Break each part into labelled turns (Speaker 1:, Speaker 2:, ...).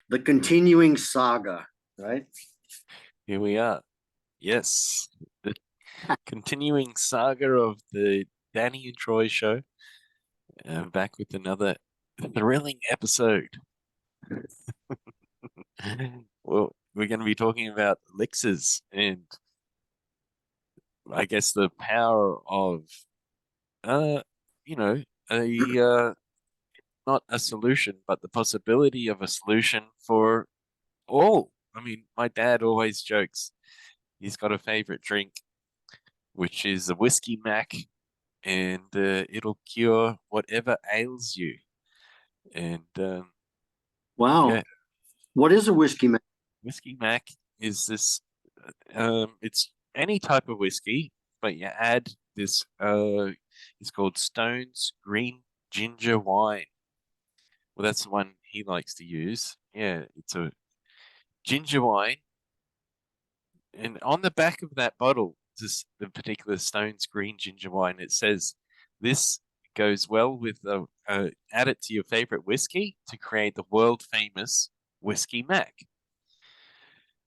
Speaker 1: The continuing saga, right?
Speaker 2: Here we are. Yes, the continuing saga of the Danny and Troy show. Back with another thrilling episode. Well, we're going to be talking about elixirs and I guess the power of, uh, you know, a not a solution, but the possibility of a solution for all. I mean, my dad always jokes he's got a favorite drink, which is a whiskey mac, and it'll cure whatever ails you. And yeah,
Speaker 1: Wow. What is a whiskey man?
Speaker 2: whiskey mac is this. It's any type of whiskey, but you add this. It's called Stone's Green Ginger Wine. Well, that's the one he likes to use. Yeah, it's a ginger wine, and on the back of that bottle, this the particular Stone's Green Ginger Wine. It says this goes well with add it to your favorite whiskey to create the world famous whiskey mac,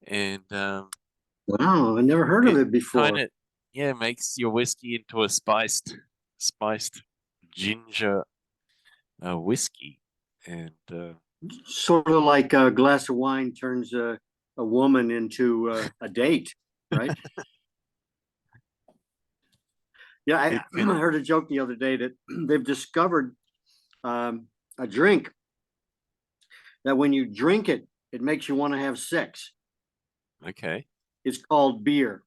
Speaker 2: and
Speaker 1: Wow, I never heard of
Speaker 2: it
Speaker 1: it
Speaker 2: kind
Speaker 1: before.
Speaker 2: of yeah makes your whiskey into a spiced ginger whiskey, and
Speaker 1: Sort of like a glass of wine turns a woman into a date, right? Yeah,
Speaker 2: it
Speaker 1: I
Speaker 2: can
Speaker 1: heard a joke the other day that they've discovered um, a drink that when you drink it, it makes you want to have sex.
Speaker 2: okay.
Speaker 1: It's called beer.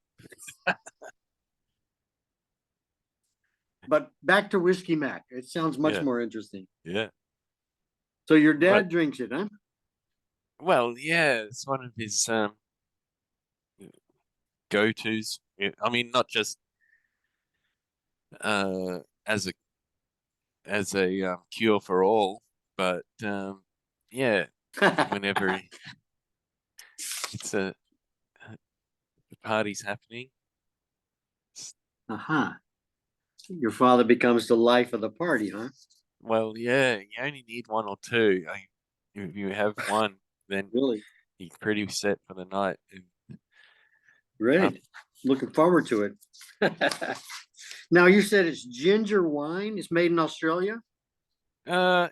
Speaker 1: But back to Whiskey Mac. It sounds much
Speaker 2: Yeah,
Speaker 1: more interesting.
Speaker 2: yeah.
Speaker 1: So your
Speaker 2: But
Speaker 1: dad drinks it, huh?
Speaker 2: well, yeah, it's one of his go-tos. Yeah, I mean, not just uh as a cure for all, but yeah, whenever it's a the party's happening, it's-
Speaker 1: Uh-huh. Your father becomes the life of the party, huh?
Speaker 2: well, yeah, you only need one or two. If you have one, then
Speaker 1: Really?
Speaker 2: you're pretty set for the night. And, uh,
Speaker 1: Great. Looking forward to it. Now you said it's ginger wine. It's made in Australia.
Speaker 2: uh,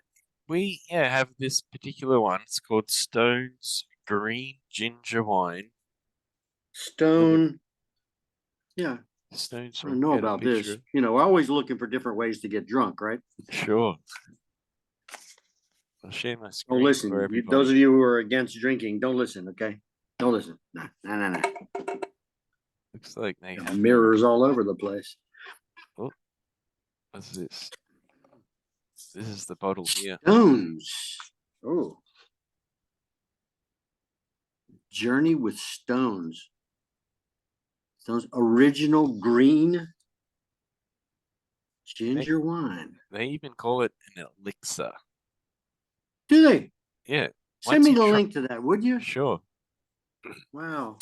Speaker 2: we yeah have this particular one. It's called Stone's Green Ginger Wine. Let me
Speaker 1: Stone. Yeah,
Speaker 2: Stones.
Speaker 1: I
Speaker 2: I'll
Speaker 1: don't know
Speaker 2: get a
Speaker 1: about this.
Speaker 2: picture.
Speaker 1: We're always looking for different ways to get drunk, right?
Speaker 2: Sure, I'll share my
Speaker 1: Oh,
Speaker 2: screen for
Speaker 1: listen, those
Speaker 2: everybody.
Speaker 1: of you who are against drinking, don't listen, okay? Don't listen. No, no, no, no.
Speaker 2: Looks like they have them.
Speaker 1: Mirrors all over the place.
Speaker 2: Oh, what's this? This is the bottle here.
Speaker 1: Stones. Oh, Journey with Stones. Stones original green
Speaker 2: They
Speaker 1: ginger wine.
Speaker 2: they even call it an elixir.
Speaker 1: Do they?
Speaker 2: Yeah.
Speaker 1: Send
Speaker 2: Once
Speaker 1: me
Speaker 2: you
Speaker 1: the
Speaker 2: try,
Speaker 1: link to that, would you?
Speaker 2: sure.
Speaker 1: Wow.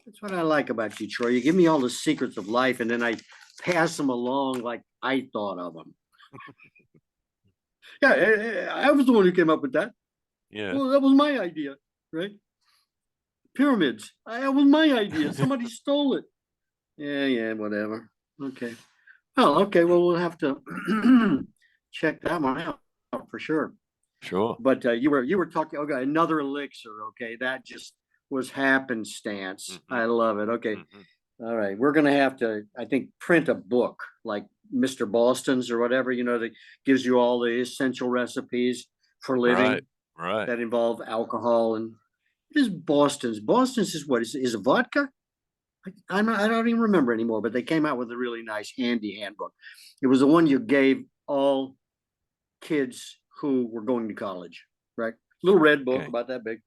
Speaker 1: That's what I like about you, Troy. You give me all the secrets of life and then I pass them along like I thought of them. Yeah, I was the one who came up with that.
Speaker 2: Yeah.
Speaker 1: Well, that was my idea, right? Pyramids. That was my idea. Somebody stole it. Yeah, yeah, whatever. Okay. Oh, okay. Well, we'll have to check that one out for sure.
Speaker 2: Sure.
Speaker 1: But you were talking. Okay, another elixir. Okay, that just was happenstance.
Speaker 2: Mm-hmm.
Speaker 1: I love it. Okay,
Speaker 2: Mm-hmm.
Speaker 1: all right. We're gonna have to, I think, print a book like Mr. Boston's or whatever. That gives you all the essential recipes for
Speaker 2: Right.
Speaker 1: living
Speaker 2: Right.
Speaker 1: that involve alcohol and. What is Boston's? Boston's is what is it vodka? I don't even remember anymore. But they came out with a really nice, handy handbook. It was the one you gave all kids who were going to college, right? Little red book
Speaker 2: Okay.
Speaker 1: about that big,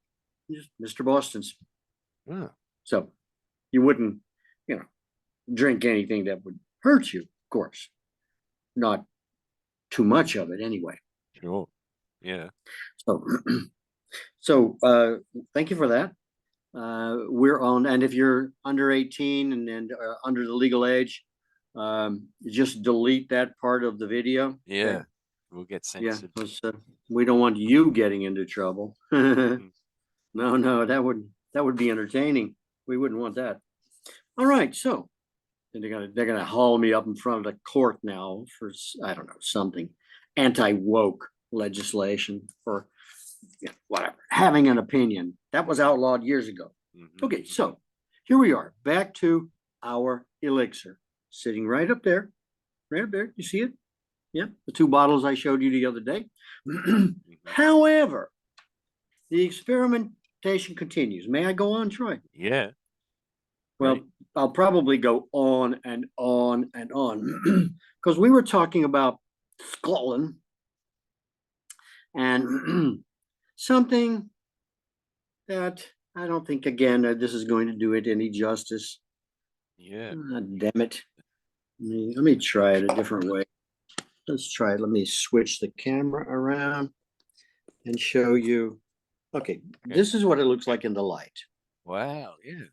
Speaker 1: just Mr. Boston's.
Speaker 2: Oh,
Speaker 1: So you wouldn't, you know, drink anything that would hurt you, of course, not too much of it anyway.
Speaker 2: sure. Yeah.
Speaker 1: So, thank you for that. We're on, and if you're under 18 and under the legal age, just delete that part of the video. Okay.
Speaker 2: Yeah. We'll get
Speaker 1: Yeah,
Speaker 2: censored.
Speaker 1: we don't want you getting into trouble.
Speaker 2: Mhm.
Speaker 1: No, that would be entertaining. We wouldn't want that. All right, so then they're gonna haul me up in front of the court now for I don't know something anti-woke legislation for whatever having an opinion that was outlawed years ago.
Speaker 2: Mhm.
Speaker 1: Okay, so here we are back to our elixir sitting right up there, right up there. You see it? Yeah, the two bottles I showed you the other day.
Speaker 2: Mhm.
Speaker 1: However, the experimentation continues. May I go on, Troy?
Speaker 2: Yeah. Right.
Speaker 1: Well, I'll probably go on and on and on because we were talking about Scotland and something that I don't think, again, this is going to do it any justice.
Speaker 2: Yeah.
Speaker 1: Damn it. Let me try it a different way. Let's try it. Let me switch the camera around and show you. Okay,
Speaker 2: Okay.
Speaker 1: this is what it looks like in the light.
Speaker 2: Wow. Yeah.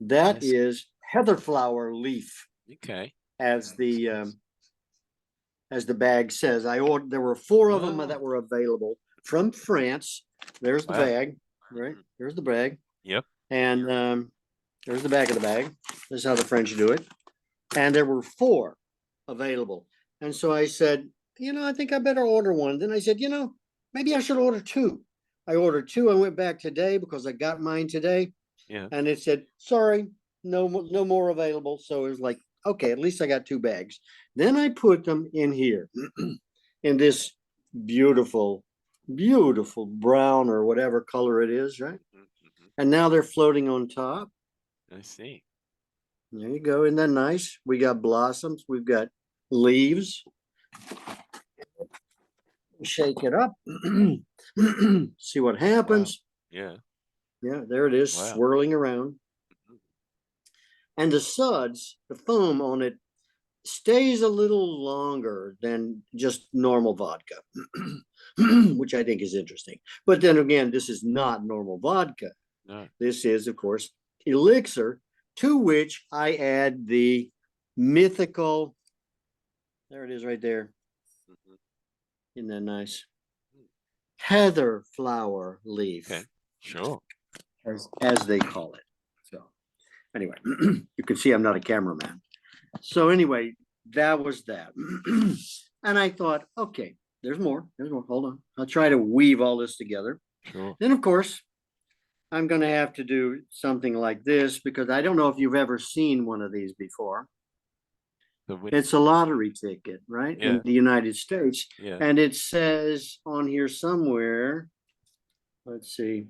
Speaker 1: That
Speaker 2: Nice.
Speaker 1: is heather flower leaf,
Speaker 2: Okay.
Speaker 1: as the bag says. I ordered. There were four of them
Speaker 2: Oh,
Speaker 1: that were available from France. There's the
Speaker 2: wow.
Speaker 1: bag, right?
Speaker 2: Mhm.
Speaker 1: There's the bag,
Speaker 2: Yep.
Speaker 1: and there's the back of the bag. This is how the French do it. And there were four available, and so I said, I think I better order one. Then I said, maybe I should order two. I ordered two. I went back today because I got mine today,
Speaker 2: Yeah.
Speaker 1: and it said, sorry, no more available. So it was like, okay, at least I got two bags. Then I put them in here in this beautiful, beautiful brown or whatever color it is, right?
Speaker 2: Mhm.
Speaker 1: And now they're floating on top.
Speaker 2: I see.
Speaker 1: There you go. Isn't that nice? We got blossoms, we've got leaves. Shake it up. See what
Speaker 2: Wow.
Speaker 1: happens.
Speaker 2: Yeah.
Speaker 1: Yeah, there it is,
Speaker 2: Wow.
Speaker 1: swirling around.
Speaker 2: Mhm.
Speaker 1: And the suds, the foam on it, stays a little longer than just normal vodka, which I think is interesting. But then again, this is not normal vodka.
Speaker 2: No.
Speaker 1: This is, of course, elixir, to which I add the mythical. There it is right there.
Speaker 2: Mhm.
Speaker 1: Isn't that nice?
Speaker 2: Mm.
Speaker 1: Heather flower
Speaker 2: Okay.
Speaker 1: leaf,
Speaker 2: Sure.
Speaker 1: as they call it. So, anyway, you can see I'm not a cameraman. So, anyway, that was that. And I thought, okay, there's more. There's more. Hold on. I'll try to weave all this together.
Speaker 2: Sure.
Speaker 1: Then, of course, I'm going to have to do something like this because I don't know if you've ever seen one of these before.
Speaker 2: The win.
Speaker 1: It's a lottery ticket, right?
Speaker 2: Yeah.
Speaker 1: In the United States.
Speaker 2: Yeah.
Speaker 1: And it says on here somewhere, let's see,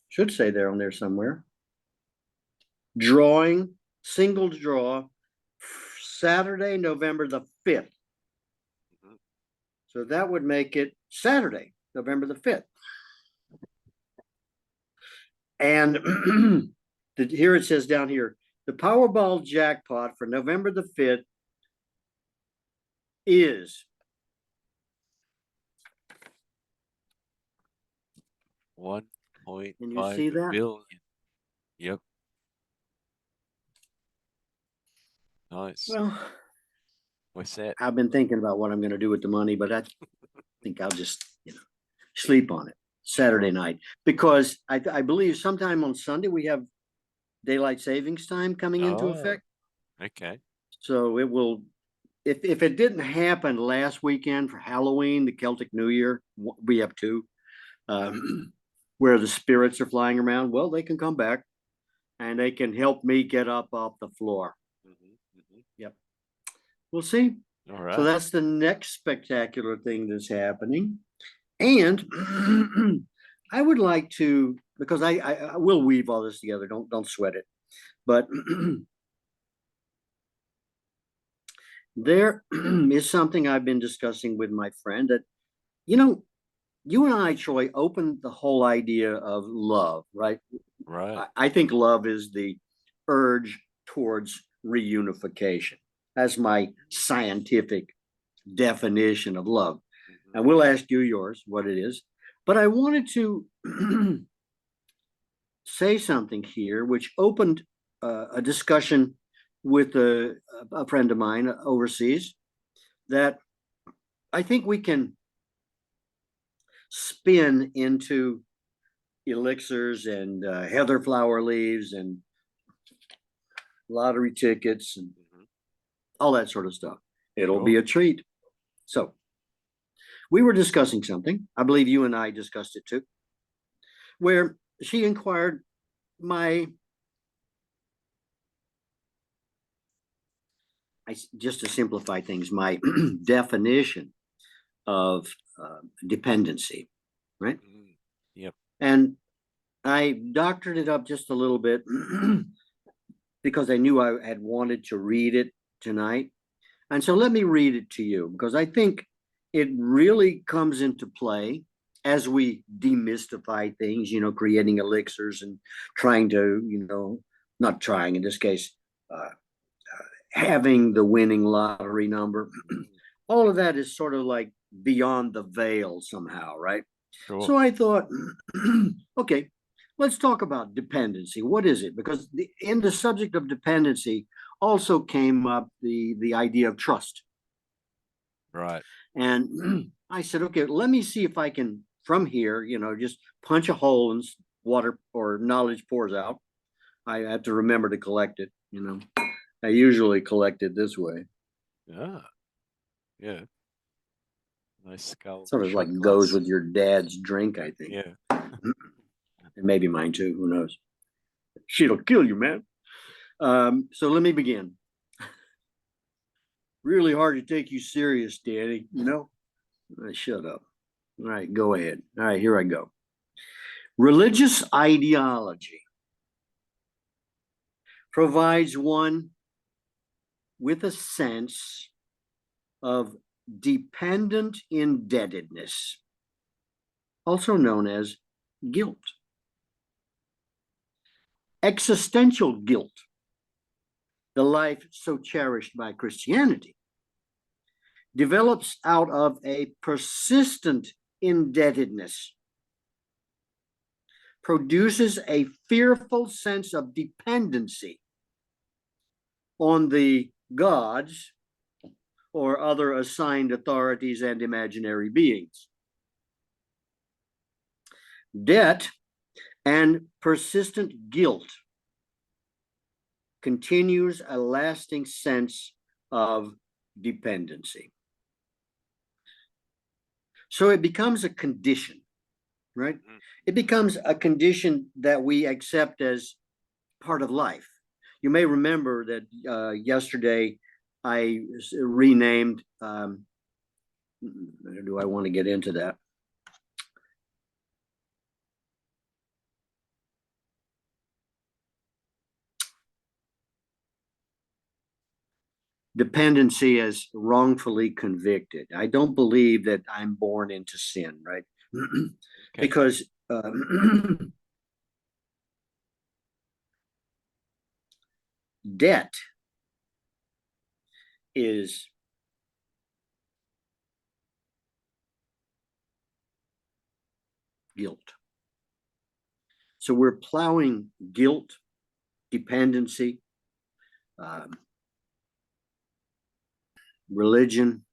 Speaker 1: should say there on there somewhere. Drawing, single draw, Saturday, November the 5th.
Speaker 2: Mhm.
Speaker 1: So that would make it Saturday, November the 5th. And here it says down here, the Powerball jackpot for November the 5th is
Speaker 2: 1.5
Speaker 1: can you see that?
Speaker 2: billion. Yep. Nice.
Speaker 1: Well,
Speaker 2: We're set.
Speaker 1: I've been thinking about what I'm going to do with the money, but I think I'll just, sleep on it Saturday
Speaker 2: Sure.
Speaker 1: night because I believe sometime on Sunday we have daylight savings time coming into
Speaker 2: Oh,
Speaker 1: effect.
Speaker 2: okay.
Speaker 1: So it will, if it didn't happen last weekend for Halloween, the Celtic New Year, we have two, where the spirits are flying around. Well, they can come back and they can help me get up off the floor.
Speaker 2: Mhm.
Speaker 1: Yep. We'll see.
Speaker 2: All
Speaker 1: So
Speaker 2: right.
Speaker 1: that's the next spectacular thing that's happening. And I would like to, because I will weave all this together. Don't sweat it. But there is something I've been discussing with my friend that, you know, you and I, Troy, opened the whole idea of love, right?
Speaker 2: Right.
Speaker 1: I think love is the urge towards reunification. That's my scientific definition of love.
Speaker 2: Mhm.
Speaker 1: And we'll ask you yours, what it is. But I wanted to say something here, which opened a discussion with a friend of mine overseas that I think we can spin into elixirs and heather flower leaves and lottery tickets and
Speaker 2: Hmm.
Speaker 1: all that sort of stuff. It'll be
Speaker 2: Sure.
Speaker 1: a treat. So we were discussing something. I believe you and I discussed it too, where she inquired my, just to simplify things, my definition of dependency, right?
Speaker 2: Mm. Yep.
Speaker 1: And I doctored it up just a little bit because I knew I had wanted to read it tonight. And so let me read it to you because I think it really comes into play as we demystify things, creating elixirs and trying to, not trying in this case, uh, having the winning lottery number.
Speaker 2: Mm.
Speaker 1: All of that is sort of like beyond the veil somehow, right?
Speaker 2: Sure.
Speaker 1: So I thought, okay, let's talk about dependency. What is it? Because in the subject of dependency also came up the idea of trust.
Speaker 2: Right.
Speaker 1: And I said, okay, let me see if I can, from here, just punch a hole and water or knowledge pours out. I have to remember to collect it. I usually collect it this way.
Speaker 2: Yeah. Yeah. Nice skull
Speaker 1: Sort of
Speaker 2: shot
Speaker 1: like goes
Speaker 2: glass.
Speaker 1: with your dad's drink, I think.
Speaker 2: Yeah.
Speaker 1: And maybe mine too. Who knows? Shit'll kill you, man. So let me begin. Really hard to take you serious, Daddy. Shut up. All right, go ahead. All right, here I go. Religious ideology provides one with a sense of dependent indebtedness, also known as guilt. Existential guilt, the life so cherished by Christianity, develops out of a persistent indebtedness, produces a fearful sense of dependency on the gods or other assigned authorities and imaginary beings. Debt and persistent guilt continues a lasting sense of dependency. So it becomes a condition, right?
Speaker 2: Mm.
Speaker 1: It becomes a condition that we accept as part of life. You may remember that yesterday I renamed, do I want to get into that? Dependency as wrongfully convicted. I don't believe that I'm born into sin, right?
Speaker 2: Okay.
Speaker 1: Because debt is guilt. So we're plowing guilt, dependency, um, religion,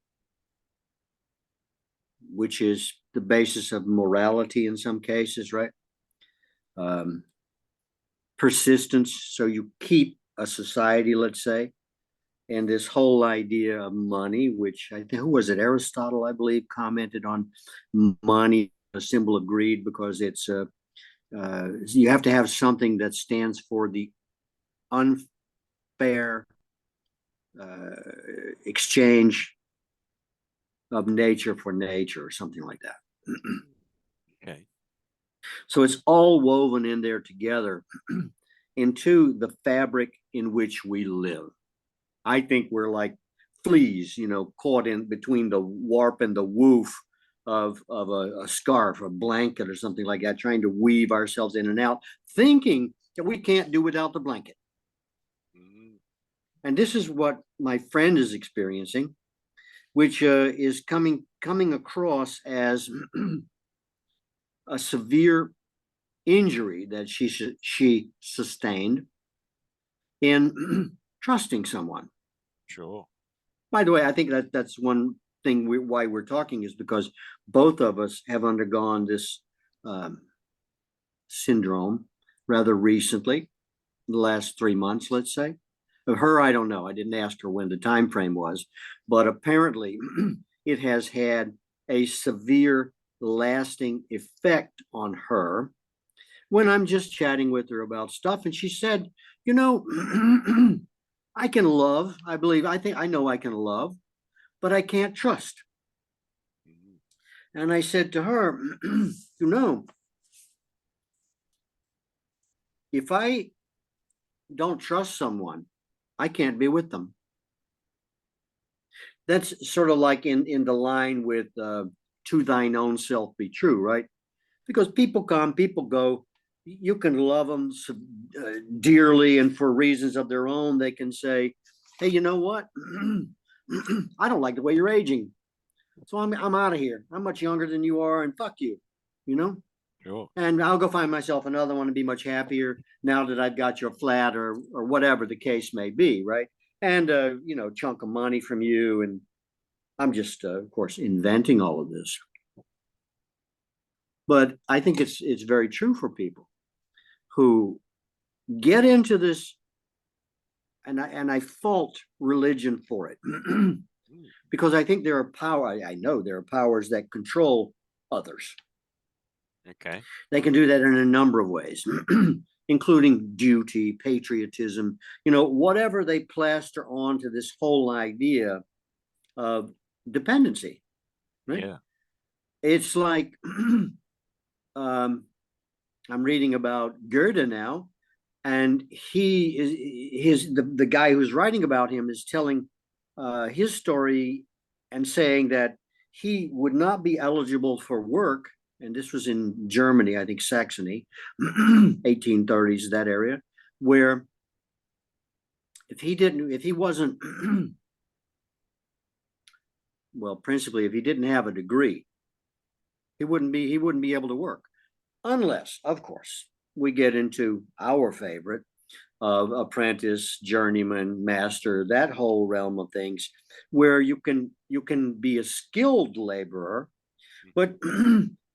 Speaker 1: which is the basis of morality in some cases, right? Um, persistence. So you keep a society, let's say, and this whole idea of money, which I think, who was it? Aristotle, I believe, commented on money, a symbol of greed, because it's you have to have something that stands for the unfair uh, exchange of nature for nature, or something like that.
Speaker 2: Okay.
Speaker 1: So it's all woven in there together into the fabric in which we live. I think we're like fleas, caught in between the warp and the woof of a scarf, a blanket, or something like that, trying to weave ourselves in and out, thinking that we can't do without the blanket.
Speaker 2: Mm.
Speaker 1: And this is what my friend is experiencing, which is coming across as a severe injury that she sustained in trusting someone.
Speaker 2: Sure.
Speaker 1: By the way, I think that's one thing why we're talking is because both of us have undergone this syndrome rather recently, the last 3 months, let's say. Of her, I don't know. I didn't ask her when the time frame was, but apparently it has had a severe lasting effect on her when I'm just chatting with her about stuff. And she said, you know, I can love, I believe, I think I know I can love, but I can't trust.
Speaker 2: Mhm.
Speaker 1: And I said to her, you know, if I don't trust someone, I can't be with them. That's sort of like in the line with to thine own self be true, right? Because people come, people go. You can love them dearly, and for reasons of their own, they can say, "Hey, you know what? I don't like the way you're aging, so I'm out of here. I'm much younger than you are, and fuck you." You know,
Speaker 2: Sure.
Speaker 1: and I'll go find myself another one and be much happier now that I've got your flat or whatever the case may be, right? And chunk of money from you, and I'm just, of course, inventing all of this. But I think it's very true for people who get into this, and I fault religion for it
Speaker 2: Mm.
Speaker 1: because I think there are power. I know there are powers that control others.
Speaker 2: Okay.
Speaker 1: They can do that in a number of ways, including duty, patriotism, whatever they plaster onto this whole idea of dependency, right?
Speaker 2: Yeah.
Speaker 1: It's like um, I'm reading about Goethe now, and he is the guy who's writing about him is telling his story and saying that he would not be eligible for work, and this was in Germany, I think Saxony, 1830s, that area, where if he wasn't, well, principally if he didn't have a degree, he wouldn't be able to work unless, of course, we get into our favorite of apprentice, journeyman, master, that whole realm of things, where you can be a skilled laborer, but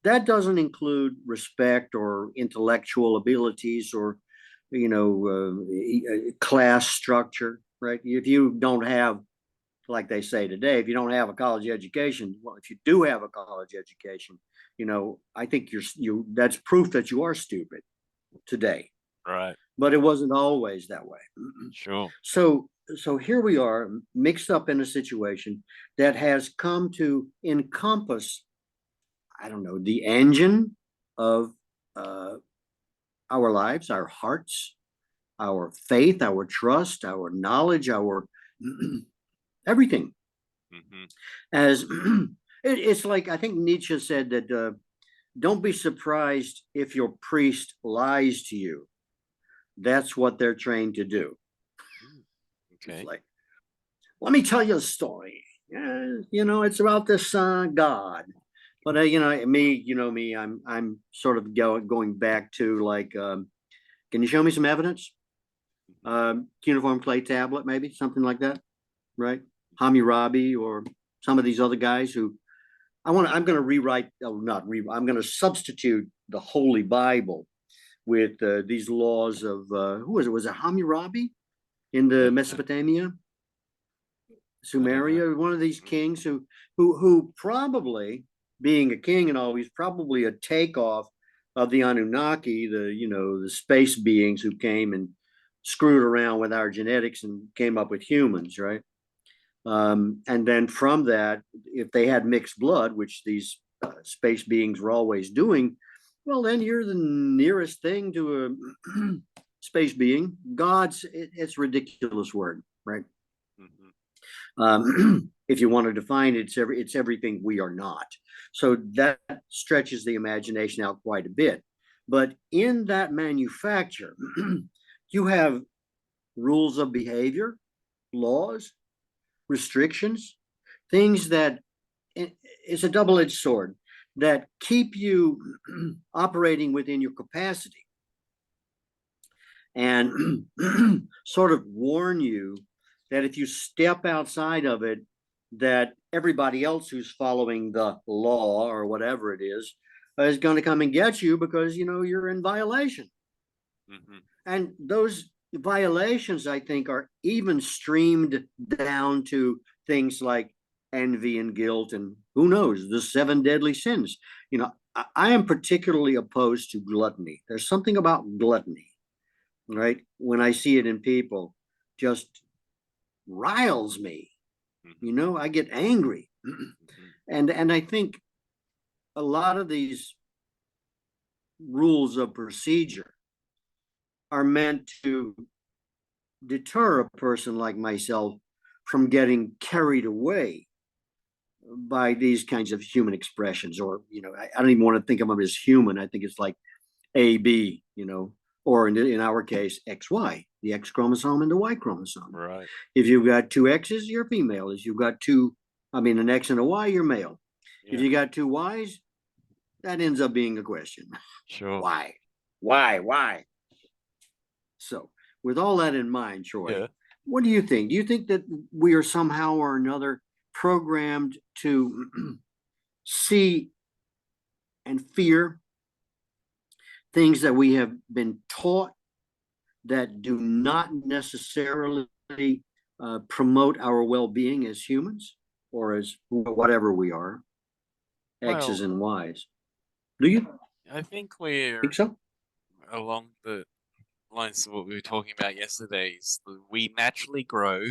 Speaker 1: that doesn't include respect or intellectual abilities or class structure, right? If you don't have, like they say today, if you don't have a college education, well, if you do have a college education, I think you that's proof that you are stupid today,
Speaker 2: Right.
Speaker 1: but it wasn't always that way.
Speaker 2: Sure.
Speaker 1: So here we are mixed up in a situation that has come to encompass, I don't know, the engine of uh, our lives, our hearts, our faith, our trust, our knowledge, our everything.
Speaker 2: Hmm.
Speaker 1: As it's like, I think Nietzsche said that don't be surprised if your priest lies to you. That's what they're trained to do. It's
Speaker 2: Okay.
Speaker 1: like, let me tell you a story. It's about this God. But me, I'm sort of going back to like, can you show me some evidence? Cuneiform clay tablet, maybe something like that, right? Hammurabi or some of these other guys who I'm going to rewrite. Oh, not re. I'm going to substitute the Holy Bible with these laws of who was it? Was it Hammurabi in
Speaker 2: I
Speaker 1: the
Speaker 2: don't know.
Speaker 1: Mesopotamia?
Speaker 2: I don't know.
Speaker 1: Sumeria, one of these
Speaker 2: Mm.
Speaker 1: kings who probably, being a king and all, he's probably a takeoff of the Anunnaki, the space beings who came and screwed around with our genetics and came up with humans, right? And then from that, if they had mixed blood, which these space beings were always doing, well, then you're the nearest thing to a space being. It's a ridiculous word, right?
Speaker 2: Mhm.
Speaker 1: If you want to define it, it's everything we are not. So that stretches the imagination out quite a bit. But in that manufacture, you have rules of behavior, laws, restrictions, things that it's a double-edged sword that keep you operating within your capacity and sort of warn you that if you step outside of it, that everybody else who's following the law or whatever it is going to come and get you because you're in violation.
Speaker 2: Hmm.
Speaker 1: And those violations, I think, are even streamed down to things like envy and guilt, and who knows, the seven deadly sins. I am particularly opposed to gluttony. There's something about gluttony, right? When I see it in people, just riles me.
Speaker 2: Hmm.
Speaker 1: I get angry.
Speaker 2: Hmm.
Speaker 1: And I think a lot of these rules of procedure are meant to deter a person like myself from getting carried away by these kinds of human expressions. Or I don't even want to think of them as human. I think it's like AB, or in our case, XY, the X chromosome and the Y chromosome.
Speaker 2: Right.
Speaker 1: If you've got two X's, you're female. If you've got an X and a Y, you're male. If
Speaker 2: Yeah.
Speaker 1: you got two Y's, that ends up being a question.
Speaker 2: Sure.
Speaker 1: Why? Why? So, with all that in mind, Troy,
Speaker 2: Yeah.
Speaker 1: what do you think? Do you think that we are somehow or another programmed to see and fear things that we have been taught that do not necessarily promote our well-being as humans or as whatever we are, X's
Speaker 2: Well,
Speaker 1: and Y's? Do you
Speaker 2: I think
Speaker 1: think
Speaker 2: we're
Speaker 1: so?
Speaker 2: along the lines of what we were talking about yesterday. Is that we naturally grow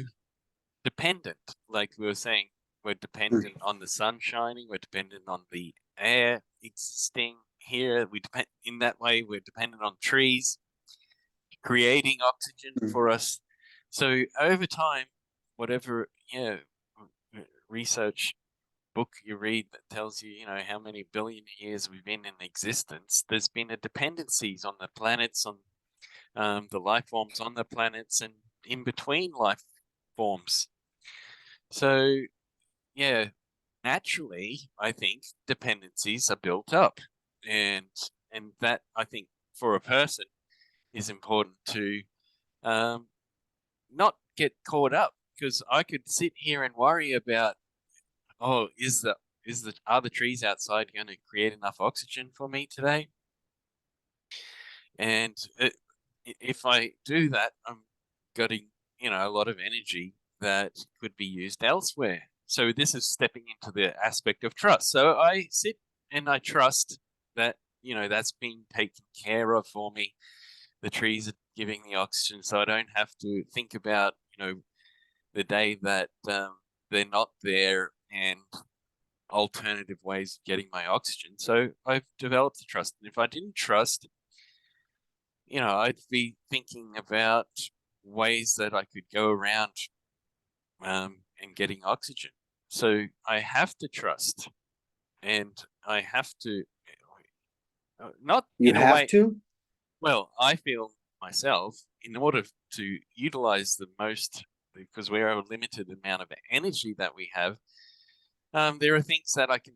Speaker 2: dependent. Like we were saying, we're dependent on the sun shining. We're dependent on the air existing here. We depend in that way. We're dependent on trees creating oxygen for us. So over time, whatever research book you read that tells you, how many billion years we've been in existence, there's been a dependencies on the planets, on the life forms on the planets, and in between life forms. So, yeah, naturally, I think dependencies are built up, and that I think for a person is important to um, not get caught up because I could sit here and worry about, oh, are the trees outside going to create enough oxygen for me today? And if I do that, I'm getting, a lot of energy that could be used elsewhere. So this is stepping into the aspect of trust. So I sit and I trust that, that's being taken care of for me. The trees are giving the oxygen, so I don't have to think about, the day that they're not there and alternative ways of getting my oxygen. So I've developed the trust. And if I didn't trust, I'd be thinking about ways that I could go around and getting oxygen. So I have to trust, and I have to not
Speaker 1: You
Speaker 2: in a
Speaker 1: have
Speaker 2: way.
Speaker 1: to?
Speaker 2: Well, I feel myself in order to utilize the most, because we're a limited amount of energy that we have. There are things that I can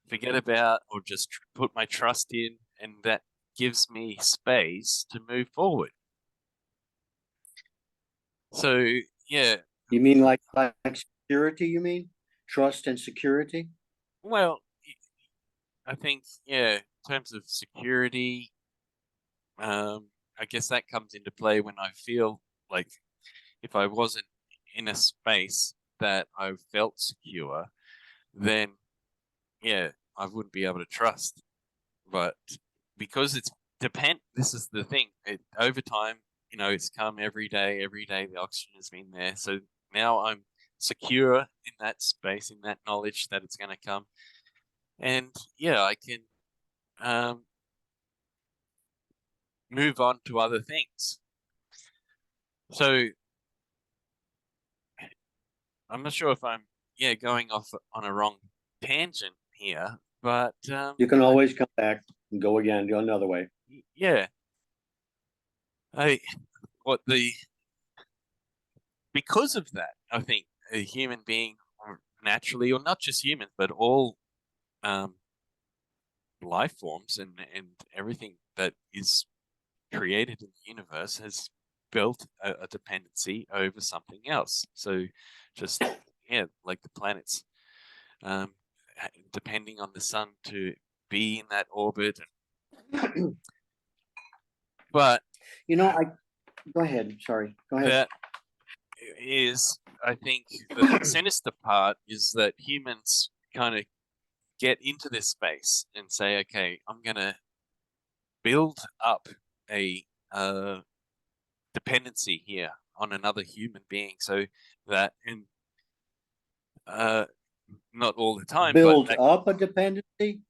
Speaker 2: forget about or just put my trust in, and that gives me space to move forward. So, yeah,
Speaker 1: You mean like security, you mean? Trust and security?
Speaker 2: well, I think, yeah, in terms of security, I guess that comes into play when I feel like if I wasn't in a space that I felt secure, then yeah, I wouldn't be able to trust. But because it's this is the thing. Over time, it's come every day the oxygen has been there. So now I'm secure in that space, in that knowledge that it's going to come. And yeah, I can um, move on to other things. So I'm not sure if I'm going off on a wrong tangent here, but
Speaker 1: You can always come back and go again, go another way.
Speaker 2: yeah, I what the because of that, I think a human being naturally, or not just humans, but all um, life forms and everything that is created in the universe has built a dependency over something else. So just like the planets, um, depending on the sun to be in that orbit. But
Speaker 1: I go ahead. Sorry, go ahead.
Speaker 2: that is, I think, the sinister part is that humans kind of get into this space and say, okay, I'm gonna build up a dependency here on another human being, so that, and uh, not all the time, but
Speaker 1: Build up a dependency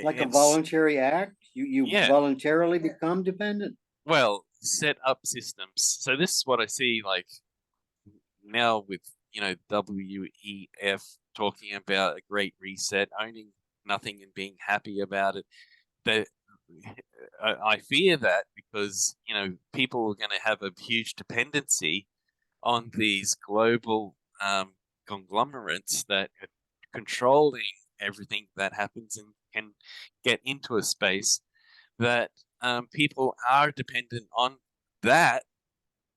Speaker 1: like a
Speaker 2: it's,
Speaker 1: voluntary act. You
Speaker 2: yeah,
Speaker 1: voluntarily become dependent.
Speaker 2: well, set up systems. So this is what I see, like now with WEF talking about a great reset, owning nothing and being happy about it. That I fear that because people are going to have a huge dependency on these global conglomerates that are controlling everything that happens and can get into a space that people are dependent on that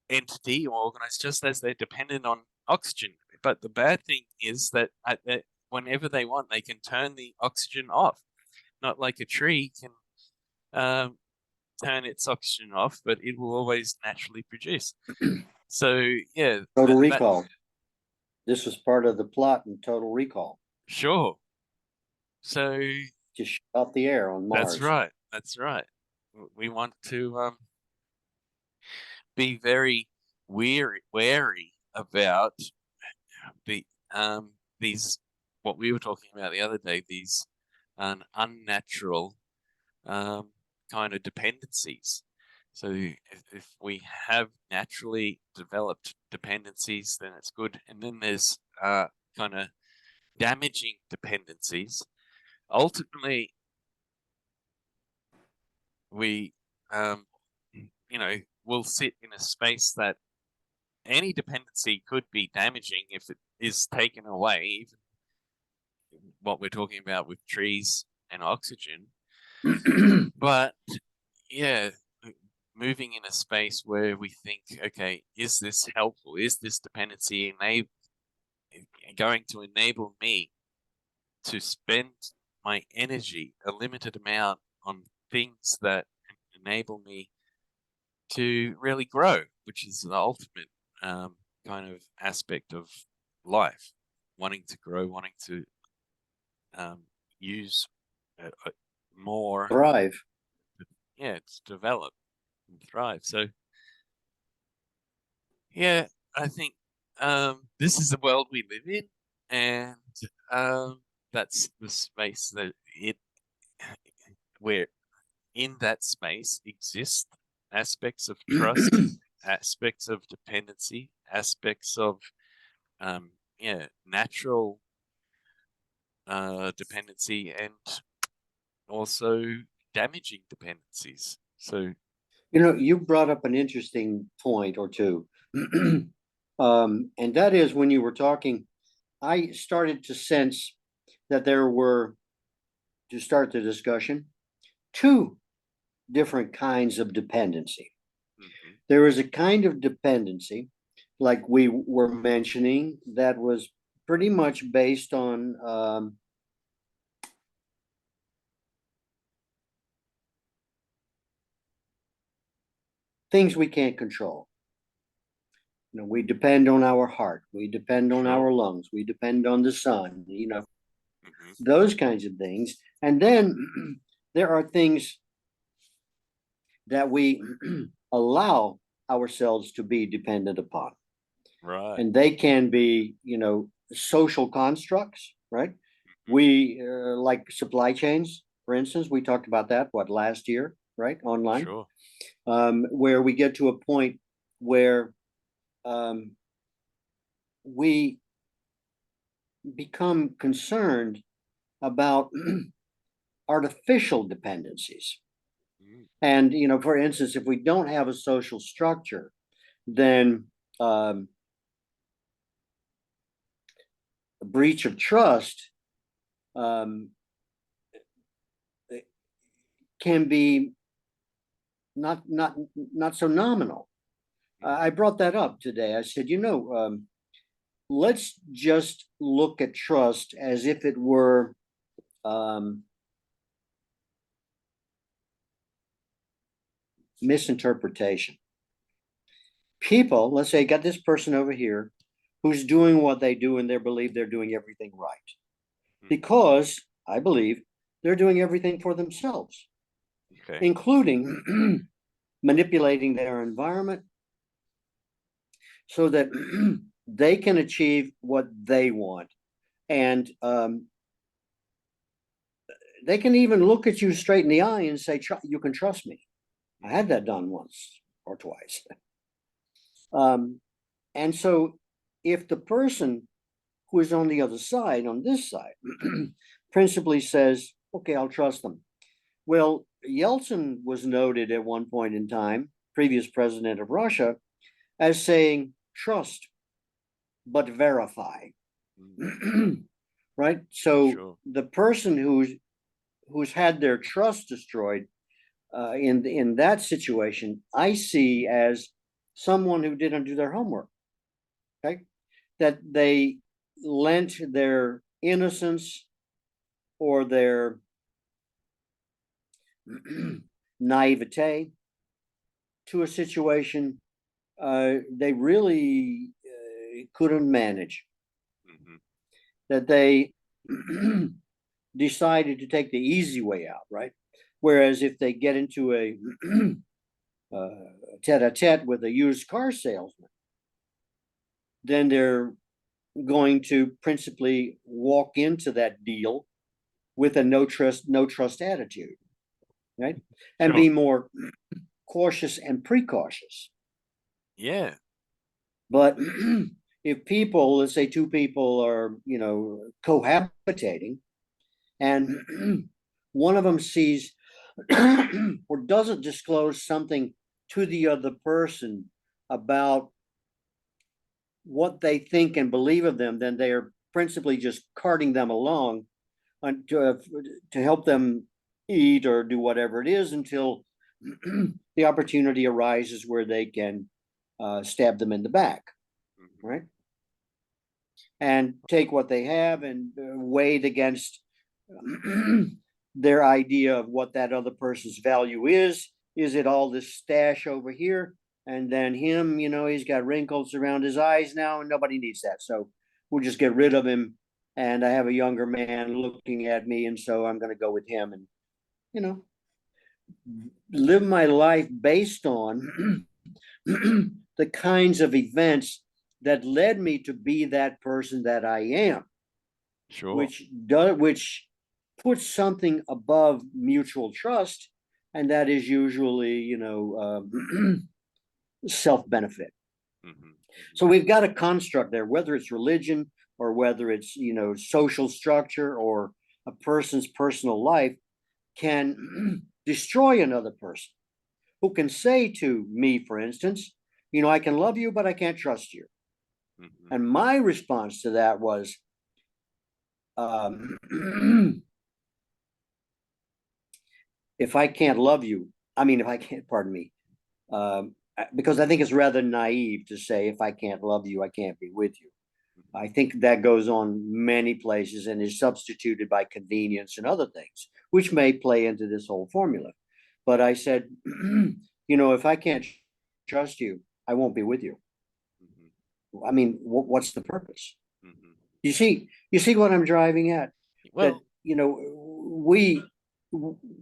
Speaker 2: entity or organized just as they're dependent on oxygen. But the bad thing is that whenever they want, they can turn the oxygen off. Not like a tree can turn its oxygen off, but it will always naturally produce. So yeah,
Speaker 1: Total
Speaker 2: that
Speaker 1: Recall. This was part of the plot in Total Recall.
Speaker 2: sure. So
Speaker 1: Just shut off the air on Mars.
Speaker 2: that's right. That's right. We want to be very wary about the these what we were talking about the other day, these unnatural kind of dependencies. So if we have naturally developed dependencies, then it's good. And then there's kind of damaging dependencies. Ultimately, we will sit in a space that any dependency could be damaging if it is taken away, even what we're talking about with trees and oxygen. But yeah, moving in a space where we think, okay, is this helpful? Is this dependency going to enable me to spend my energy, a limited amount, on things that enable me to really grow, which is the ultimate kind of aspect of life, wanting to grow, wanting to use more,
Speaker 1: Thrive.
Speaker 2: yeah, to develop and thrive. So, yeah, I think this is the world we live in, and that's the space that where in that space exist aspects of trust, aspects of dependency, aspects of natural dependency, and also damaging dependencies. So
Speaker 1: You brought up an interesting point or two. And that is when you were talking, I started to sense that there were, to start the discussion, two different kinds of dependency.
Speaker 2: mhm,
Speaker 1: There is a kind of dependency, like we were mentioning, that was pretty much based on things we can't control. We depend on our heart, we depend on our
Speaker 2: sure,
Speaker 1: lungs, we depend on the sun,
Speaker 2: mhm,
Speaker 1: those kinds of things. And then there are things that we allow ourselves to be dependent upon.
Speaker 2: right,
Speaker 1: And they can be, social constructs, right?
Speaker 2: mhm,
Speaker 1: We like supply chains, for instance, we talked about that, last year, right? Online,
Speaker 2: sure,
Speaker 1: where we get to a point where um, we become concerned about artificial dependencies.
Speaker 2: mm,
Speaker 1: And, for instance, if we don't have a social structure, then um, a breach of trust um, can be not so nominal.
Speaker 2: mm,
Speaker 1: I brought that up today. I said, let's just look at trust as if it were um, misinterpretation. People, let's say, got this person over here who's doing what they do and they believe they're doing everything right
Speaker 2: Mm,
Speaker 1: because I believe they're doing everything for themselves,
Speaker 2: okay.
Speaker 1: including manipulating their environment so that they can achieve what they want. And they can even look at you straight in the eye and say, you can trust me. I had
Speaker 2: Mm,
Speaker 1: that done once or twice. Um, and so if the person who is on the other side, on this side, principally says, okay, I'll trust them. Well, Yeltsin was noted at one point in time, previous president of Russia, as saying, trust, but verify.
Speaker 2: mm,
Speaker 1: Right? So
Speaker 2: sure.
Speaker 1: the person who's had their trust destroyed in that situation, I see as someone who didn't do their homework. Okay, that they lent their innocence or their naivete to a situation they really couldn't manage.
Speaker 2: Hmm.
Speaker 1: That they decided to take the easy way out, right? Whereas if they get into a tete-a-tete with a used car salesman, then they're going to principally walk into that deal with a no trust attitude, right? And
Speaker 2: Sure.
Speaker 1: be more cautious and precautious.
Speaker 2: Yeah.
Speaker 1: But if people, let's say two people are, cohabitating, and one of them sees or doesn't disclose something to the other person about what they think and believe of them, then they are principally just carting them along to help them eat or do whatever it is until the opportunity arises where they can stab them in the back,
Speaker 2: Hmm.
Speaker 1: right? And take what they have and weigh it against their idea of what that other person's value is. Is it all this stash over here? And then him, he's got wrinkles around his eyes now, and nobody needs that. So we'll just get rid of him. And I have a younger man looking at me, and so I'm going to go with him and, you know, live my life based on the kinds of events that led me to be that person that I am,
Speaker 2: Sure.
Speaker 1: which puts something above mutual trust, and that is usually self benefit.
Speaker 2: Hmm. Hmm.
Speaker 1: So we've got a construct there, whether it's religion or whether it's social structure or a person's personal life can destroy another person who can say to me, for instance, I can love you, but I can't trust you.
Speaker 2: Hmm.
Speaker 1: And my response to that was, um, if I can't love you, I mean, if I can't, pardon me, because I think it's rather naive to say, if I can't love you, I can't be with you. I think that goes on many places and is substituted by convenience and other things, which may play into this whole formula. But I said, if I can't trust you, I won't be with you.
Speaker 2: Hmm.
Speaker 1: I mean, what's the purpose?
Speaker 2: Hmm.
Speaker 1: You see what I'm driving at? That
Speaker 2: Well,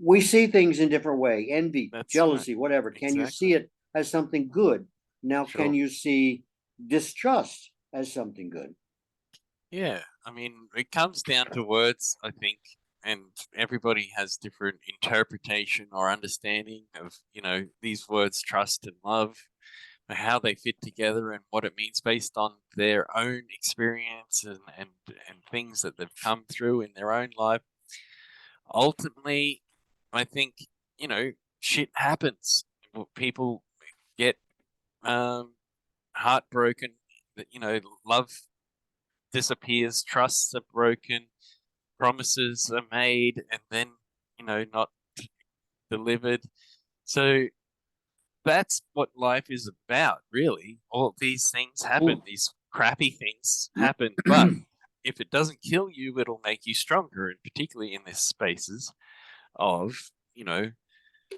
Speaker 1: we see things in different way, envy,
Speaker 2: that's right.
Speaker 1: jealousy, whatever. Can you see
Speaker 2: Exactly.
Speaker 1: it as something good? Now, can
Speaker 2: Sure.
Speaker 1: you see distrust as something good?
Speaker 2: Yeah. I mean, it comes down to words, I think, and everybody has different interpretation or understanding of, these words, trust and love, and how they fit together and what it means based on their own experience and things that they've come through in their own life. Ultimately, I think, shit happens. People get um, heartbroken, that, love disappears, trusts are broken, promises are made, and then, not delivered. So that's what life is about, really. All these things happen,
Speaker 1: Mm,
Speaker 2: these crappy things happen, but if it doesn't kill you, it'll make you stronger, and particularly in these spaces of,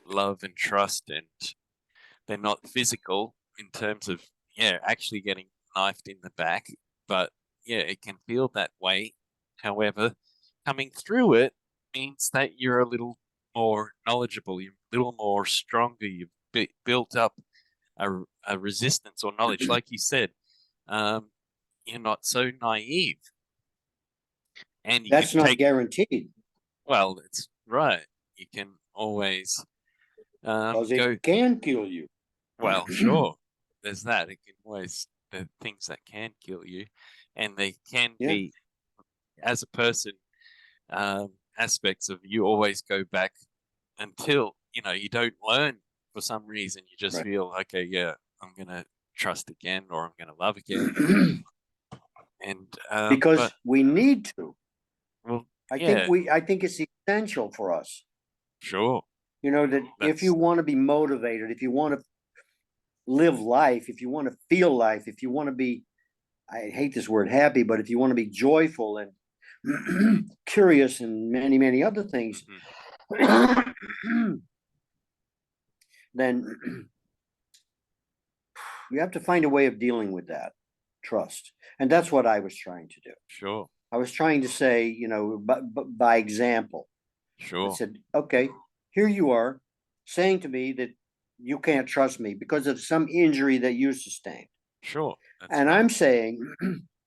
Speaker 2: love and trust, and they're not physical in terms of, actually getting knifed in the back, but yeah, it can feel that way. However, coming through it means that you're a little more knowledgeable, you're a little more stronger, you've built up a resistance or knowledge. Like you said, um, you're not so naive, and you can
Speaker 1: That's not
Speaker 2: take,
Speaker 1: guaranteed
Speaker 2: well, it's right. You can always
Speaker 1: because it
Speaker 2: go,
Speaker 1: can kill you.
Speaker 2: well, sure, there's that. It can always, the things that can kill you, and they can
Speaker 1: Yeah,
Speaker 2: be, as a person, aspects of you always go back until, you don't learn for some reason. You just
Speaker 1: right.
Speaker 2: feel, okay, yeah, I'm gonna trust again, or I'm gonna love again. And
Speaker 1: Because
Speaker 2: but
Speaker 1: we need to.
Speaker 2: well,
Speaker 1: I think
Speaker 2: yeah,
Speaker 1: we I think it's essential for us.
Speaker 2: sure.
Speaker 1: That if you
Speaker 2: That's
Speaker 1: want to be motivated, if you want to live life, if you want to feel life, if you want to be, I hate this word happy, but if you want to be joyful and curious and many, many other things,
Speaker 2: mhm,
Speaker 1: then you have to find a way of dealing with that trust. And that's what I was trying to do.
Speaker 2: sure,
Speaker 1: I was trying to say, by example, I
Speaker 2: sure,
Speaker 1: said, okay, here you are saying to me that you can't trust me because of some injury that you sustained.
Speaker 2: sure. That's
Speaker 1: And
Speaker 2: right.
Speaker 1: I'm saying,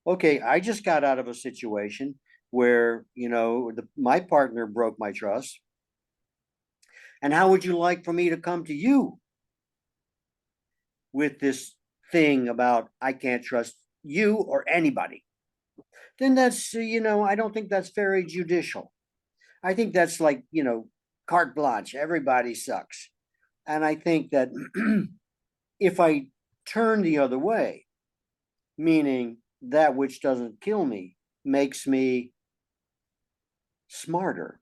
Speaker 1: okay, I just got out of a situation where, my partner broke my trust. And how would you like for me to come to you with this thing about I can't trust you or anybody? Then that's, I don't think that's very judicial. I think that's like, carte blanche, everybody sucks. And I think that if I turn the other way, meaning that which doesn't kill me makes me smarter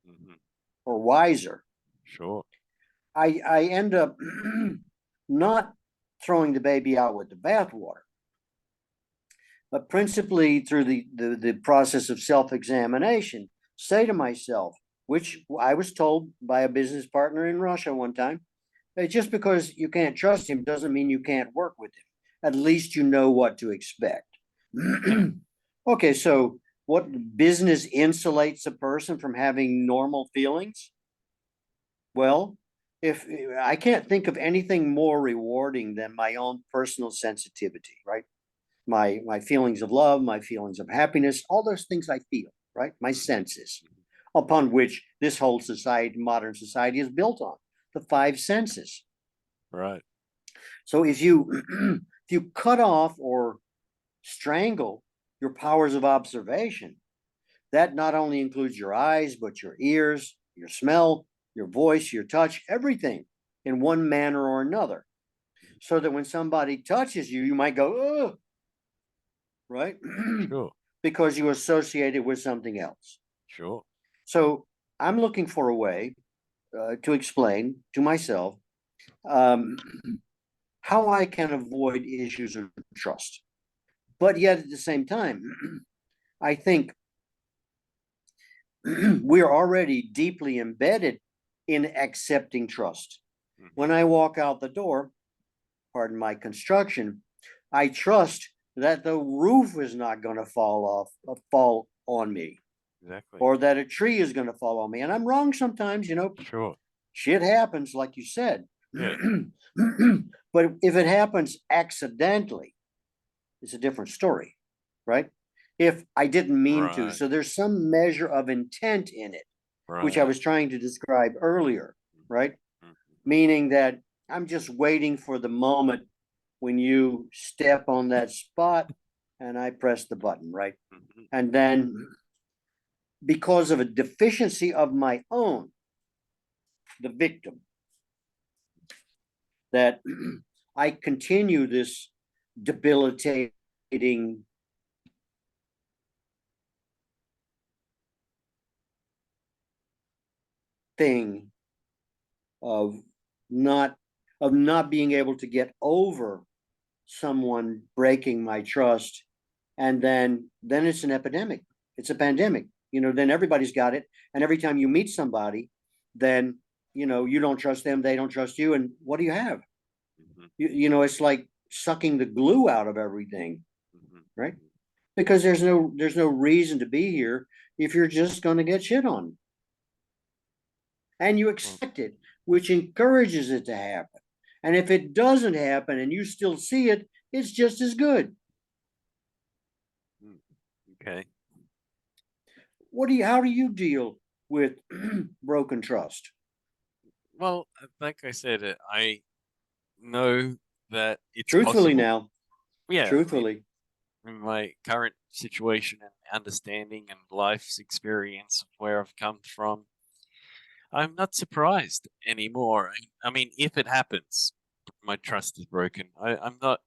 Speaker 2: Hmm.
Speaker 1: or wiser,
Speaker 2: Sure.
Speaker 1: I end up not throwing the baby out with the bathwater, but principally through the process of self-examination, say to myself, which I was told by a business partner in Russia one time, that just because you can't trust him doesn't mean you can't work with him. At least you know what to expect.
Speaker 2: Yeah.
Speaker 1: Okay, so what business insulates a person from having normal feelings? Well, if I can't think of anything more rewarding than my own personal sensitivity, right? My feelings of love, my feelings of happiness, all those things I feel, right? My
Speaker 2: Hmm.
Speaker 1: senses, upon which this whole society, modern society, is built on, the five senses.
Speaker 2: Right.
Speaker 1: So if you if you cut off or strangle your powers of observation, that not only includes your eyes, but your ears, your smell, your voice, your touch, everything in one manner or another. So that when somebody touches you, you might go, oh, right?
Speaker 2: Sure.
Speaker 1: Because you associate it with something else.
Speaker 2: Sure.
Speaker 1: So I'm looking for a way to explain to myself um, how I can avoid issues of trust. But yet at the same time, I think we're already deeply embedded in accepting trust.
Speaker 2: Hmm.
Speaker 1: When I walk out the door, pardon my construction, I trust that the roof is not going to fall on me,
Speaker 2: Exactly.
Speaker 1: or that a tree is going to fall on me. And I'm wrong sometimes,
Speaker 2: Sure.
Speaker 1: shit happens, like you said.
Speaker 2: Yeah.
Speaker 1: But if it happens accidentally, it's a different story, right? If I didn't mean to.
Speaker 2: Right.
Speaker 1: So there's some measure of intent in it, which I
Speaker 2: Right.
Speaker 1: was trying to describe earlier, right?
Speaker 2: Hmm.
Speaker 1: Meaning that I'm just waiting for the moment when you step on that spot and I press the button, right?
Speaker 2: Hmm.
Speaker 1: And then because of a deficiency of my own, the victim, that I continue this debilitating thing of not of not being able to get over someone breaking my trust, and then it's an epidemic. It's a pandemic. Then everybody's got it, and every time you meet somebody, then you don't trust them, they don't trust you, and what do you have?
Speaker 2: Mhm.
Speaker 1: It's like sucking the glue out of everything,
Speaker 2: Mhm.
Speaker 1: right? Because there's no reason to be here if you're just going to get shit on, and you
Speaker 2: Well,
Speaker 1: expect it, which encourages it to happen. And if it doesn't happen and you still see it, it's just as good.
Speaker 2: mm, okay.
Speaker 1: How do you deal with broken trust?
Speaker 2: Well, like I said, I know that it's
Speaker 1: Truthfully
Speaker 2: possible.
Speaker 1: now,
Speaker 2: Yeah,
Speaker 1: truthfully.
Speaker 2: in my current situation and understanding and life's experience of where I've come from, I'm not surprised anymore. I mean, if it happens, my trust is broken. I'm not,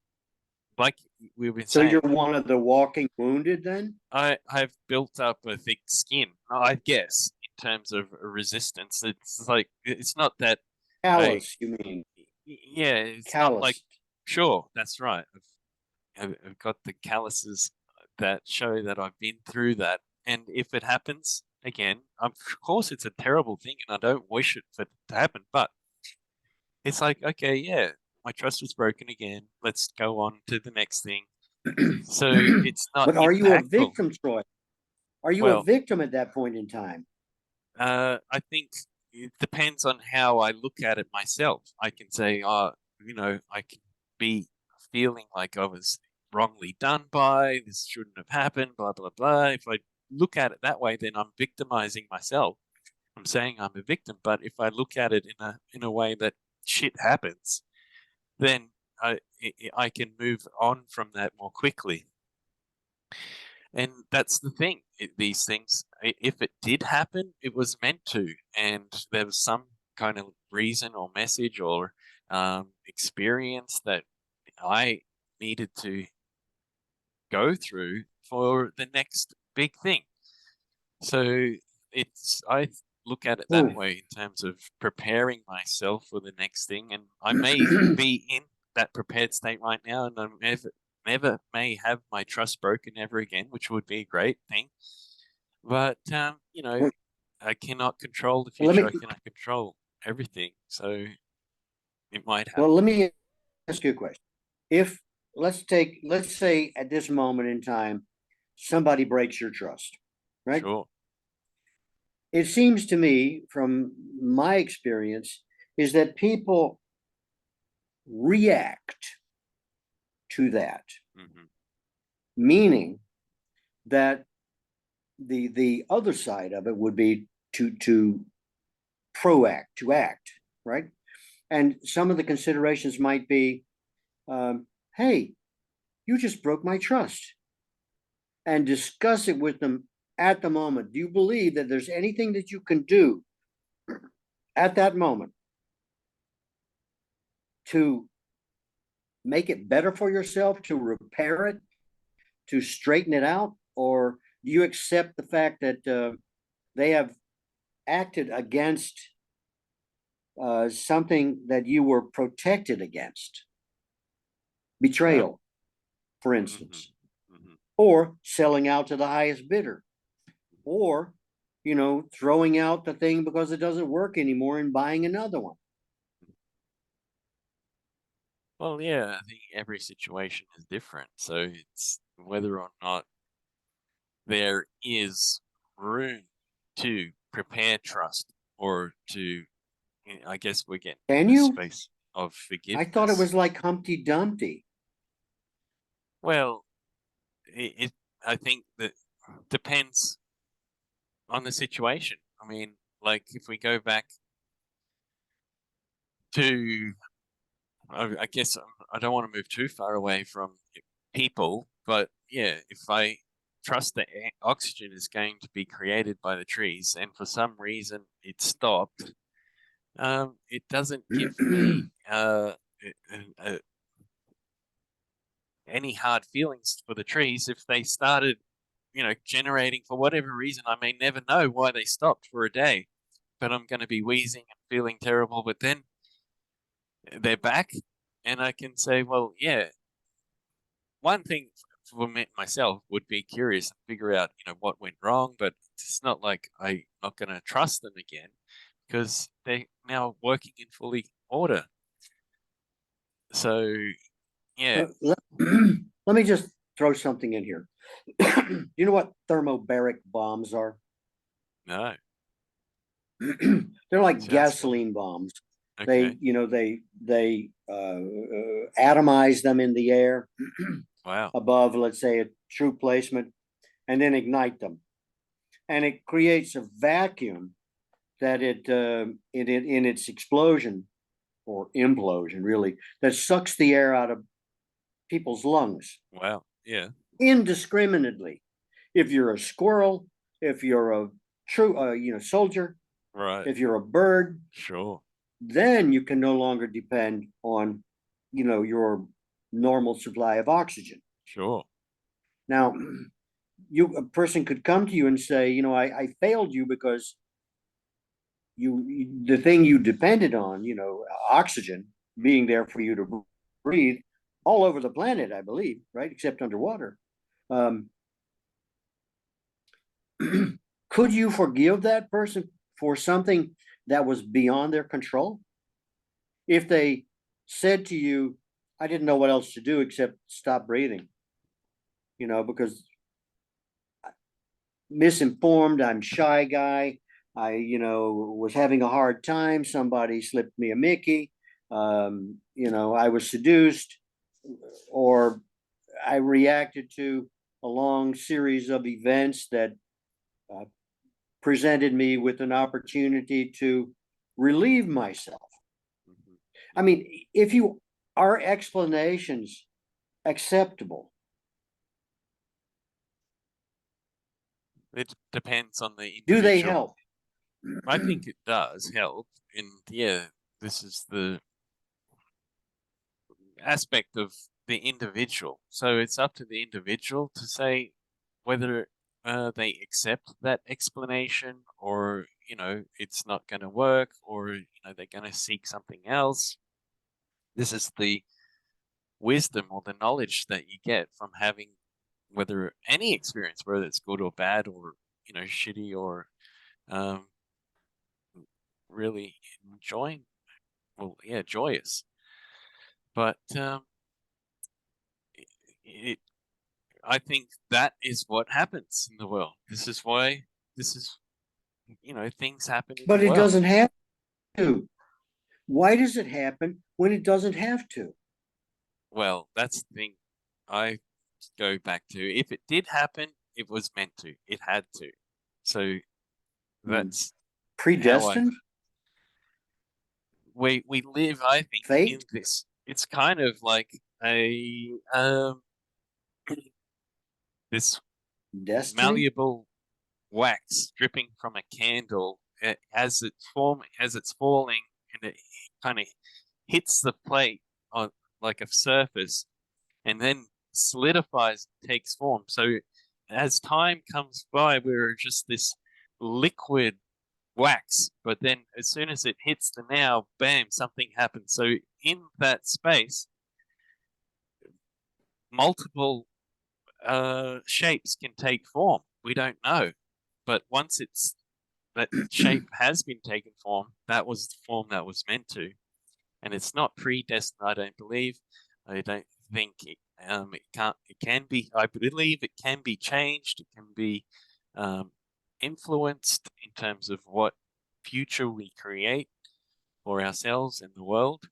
Speaker 2: like we've been
Speaker 1: So you're
Speaker 2: saying,
Speaker 1: one of the walking wounded then?
Speaker 2: I've built up a thick skin, I guess, in terms of resistance. It's like it's not that I,
Speaker 1: Callous, you mean?
Speaker 2: yeah, it's not like,
Speaker 1: Callous.
Speaker 2: sure, that's right. I've got the calluses that show that I've been through that. And if it happens again, of course it's a terrible thing and I don't wish it for it to happen, but it's like, okay, yeah, my trust was broken again. Let's go on to the next thing. So it's not
Speaker 1: But are you a
Speaker 2: impactful.
Speaker 1: victim, Troy? Are you a
Speaker 2: Well,
Speaker 1: victim at that point in time?
Speaker 2: I think it depends on how I look at it myself. I can say, I can be feeling like I was wrongly done by, this shouldn't have happened, blah, blah, blah. If I look at it that way, then I'm victimizing myself. I'm saying I'm a victim. But if I look at it in a way that shit happens, then I can move on from that more quickly. And that's the thing. These things, if it did happen, it was meant to, and there was some kind of reason or message or experience that I needed to go through for the next big thing. So I look at it that
Speaker 1: Ooh.
Speaker 2: way in terms of preparing myself for the next thing, and I may be in that prepared state right now, and I'm never may have my trust broken ever again, which would be a great thing. But I cannot control the
Speaker 1: let
Speaker 2: future.
Speaker 1: me
Speaker 2: I cannot control everything, so it might
Speaker 1: well
Speaker 2: happen.
Speaker 1: let me ask you a question. If let's say at this moment in time, somebody breaks your trust, right?
Speaker 2: Sure.
Speaker 1: It seems to me, from my experience, is that people react to that,
Speaker 2: Hmm.
Speaker 1: meaning that the other side of it would be to proact, to act, right? And some of the considerations might be, hey, you just broke my trust, and discuss it with them at the moment. Do you believe that there's anything that you can do at that moment to make it better for yourself, to repair it, to straighten it out? Or do you accept the fact that they have acted against something that you were protected against?
Speaker 2: Yeah.
Speaker 1: Betrayal, for
Speaker 2: Hmm.
Speaker 1: instance,
Speaker 2: Hmm.
Speaker 1: or selling out to the highest bidder, or throwing out the thing because it doesn't work anymore and buying another one.
Speaker 2: Well, yeah, I think every situation is different, so it's whether or not there is room to prepare trust or to, I guess we're getting
Speaker 1: Can
Speaker 2: in a
Speaker 1: you?
Speaker 2: space of
Speaker 1: I thought it
Speaker 2: forgiveness.
Speaker 1: was like Humpty Dumpty.
Speaker 2: Well, it I think that depends on the situation. I mean, like if we go back to, I guess I don't want to move too far away from people, but yeah, if I trust that oxygen is going to be created by the trees and for some reason it stopped, it doesn't give me any hard feelings for the trees if they started, generating for whatever reason. I may never know why they stopped for a day, but I'm going to be wheezing and feeling terrible. But then they're back, and I can say, well, yeah. one thing for me myself would be curious and figure out, what went wrong, but it's not like I'm not going to trust them again because they're now working in fully order. So, yeah,
Speaker 1: Let, let me just throw something in here. You know what thermobaric bombs are?
Speaker 2: no,
Speaker 1: They're like
Speaker 2: sounds cool.
Speaker 1: gasoline bombs.
Speaker 2: Okay,
Speaker 1: They atomize them in the air
Speaker 2: wow,
Speaker 1: above, let's say, a true placement, and then ignite them, and it creates a vacuum that in its explosion or implosion, really, that sucks the air out of people's lungs
Speaker 2: wow, yeah,
Speaker 1: indiscriminately. If you're a squirrel, if you're a true, soldier,
Speaker 2: right,
Speaker 1: if you're a bird,
Speaker 2: sure,
Speaker 1: then you can no longer depend on, your normal supply of oxygen.
Speaker 2: sure,
Speaker 1: Now, a person could come to you and say, I failed you because the thing you depended on, oxygen being there for you to breathe all over the planet, I believe, right? Except underwater. Um, could you forgive that person for something that was beyond their control? If they said to you, I didn't know what else to do except stop breathing, because misinformed, I'm shy guy. I, was having a hard time. Somebody slipped me a Mickey. I was seduced, or I reacted to a long series of events that uh, presented me with an opportunity to relieve myself.
Speaker 2: mhm.
Speaker 1: I mean, if you are explanations acceptable,
Speaker 2: It depends on the
Speaker 1: do they
Speaker 2: individual.
Speaker 1: help?
Speaker 2: I think it does help, and yeah, this is the aspect of the individual. So it's up to the individual to say whether they accept that explanation or, it's not going to work or, they're going to seek something else. This is the wisdom or the knowledge that you get from having whether any experience, whether it's good or bad or, shitty or um, really enjoying, well, yeah, joyous. But it, I think that is what happens in the world. This is why this is, things happen in the
Speaker 1: But it
Speaker 2: world.
Speaker 1: doesn't have to. Why does it happen when it doesn't have to?
Speaker 2: Well, that's the thing I go back to. If it did happen, it was meant to. It had to. So
Speaker 1: Hmm.
Speaker 2: that's how
Speaker 1: Predestined?
Speaker 2: we live, I think, in
Speaker 1: Fate?
Speaker 2: this. It's kind of like a this
Speaker 1: Destiny?
Speaker 2: malleable wax dripping from a candle as it's falling and it kind of hits the plate on like a surface and then solidifies and takes form. So as time comes by, we're just this liquid wax, but then as soon as it hits the now, bam, something happens. So in that space, multiple shapes can take form. We don't know. But once that shape has been taken form, that was the form that was meant to. And it's not predestined, I don't believe. I don't think it can be, I believe it can be changed, it can be um, influenced in terms of what future we create for ourselves and the world.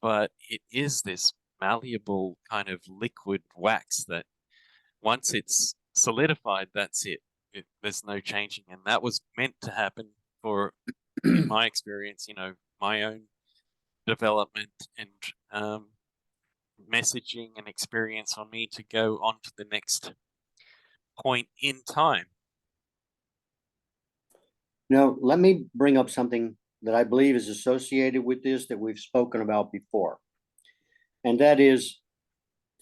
Speaker 2: But it is this malleable kind of liquid wax that once it's solidified, that's it. There's no changing. And that was meant to happen for, in my experience, my own development and messaging and experience on me to go on to the next point in time.
Speaker 1: Now, let me bring up something that I believe is associated with this that we've spoken about before, and that is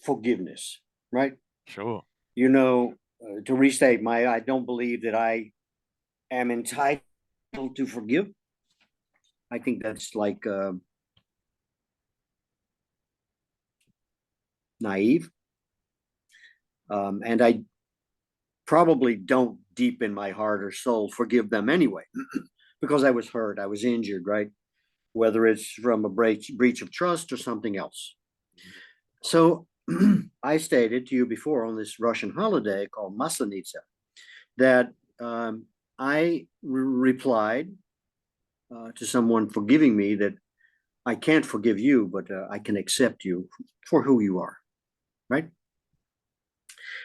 Speaker 1: forgiveness, right?
Speaker 2: Sure.
Speaker 1: To restate I don't believe that I am entitled to forgive. I think that's like naive. And I probably don't deep in my heart or soul forgive them anyway, because I was hurt, I was injured, right? Whether it's from a breach of trust or something else. So I stated to you before on this Russian holiday called Maslenitsa that I replied to someone forgiving me that I can't forgive you, but I can accept you for who you are, right?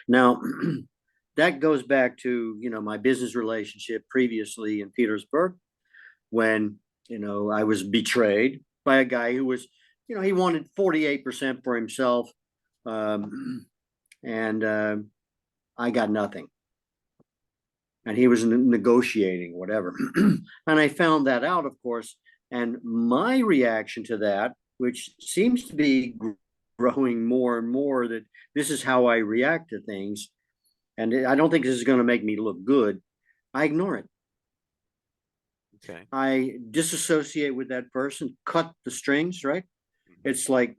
Speaker 1: Now, that goes back to, my business relationship previously in Petersburg when, I was betrayed by a guy who was, he wanted 48% for himself. And I got nothing. And he was negotiating, whatever. And I found that out, of course. And my reaction to that, which seems to be growing more and more, that this is how I react to things. And I don't think this is going to make me look good. I ignore it.
Speaker 2: Okay.
Speaker 1: I disassociate with that person, cut the strings, right? It's like,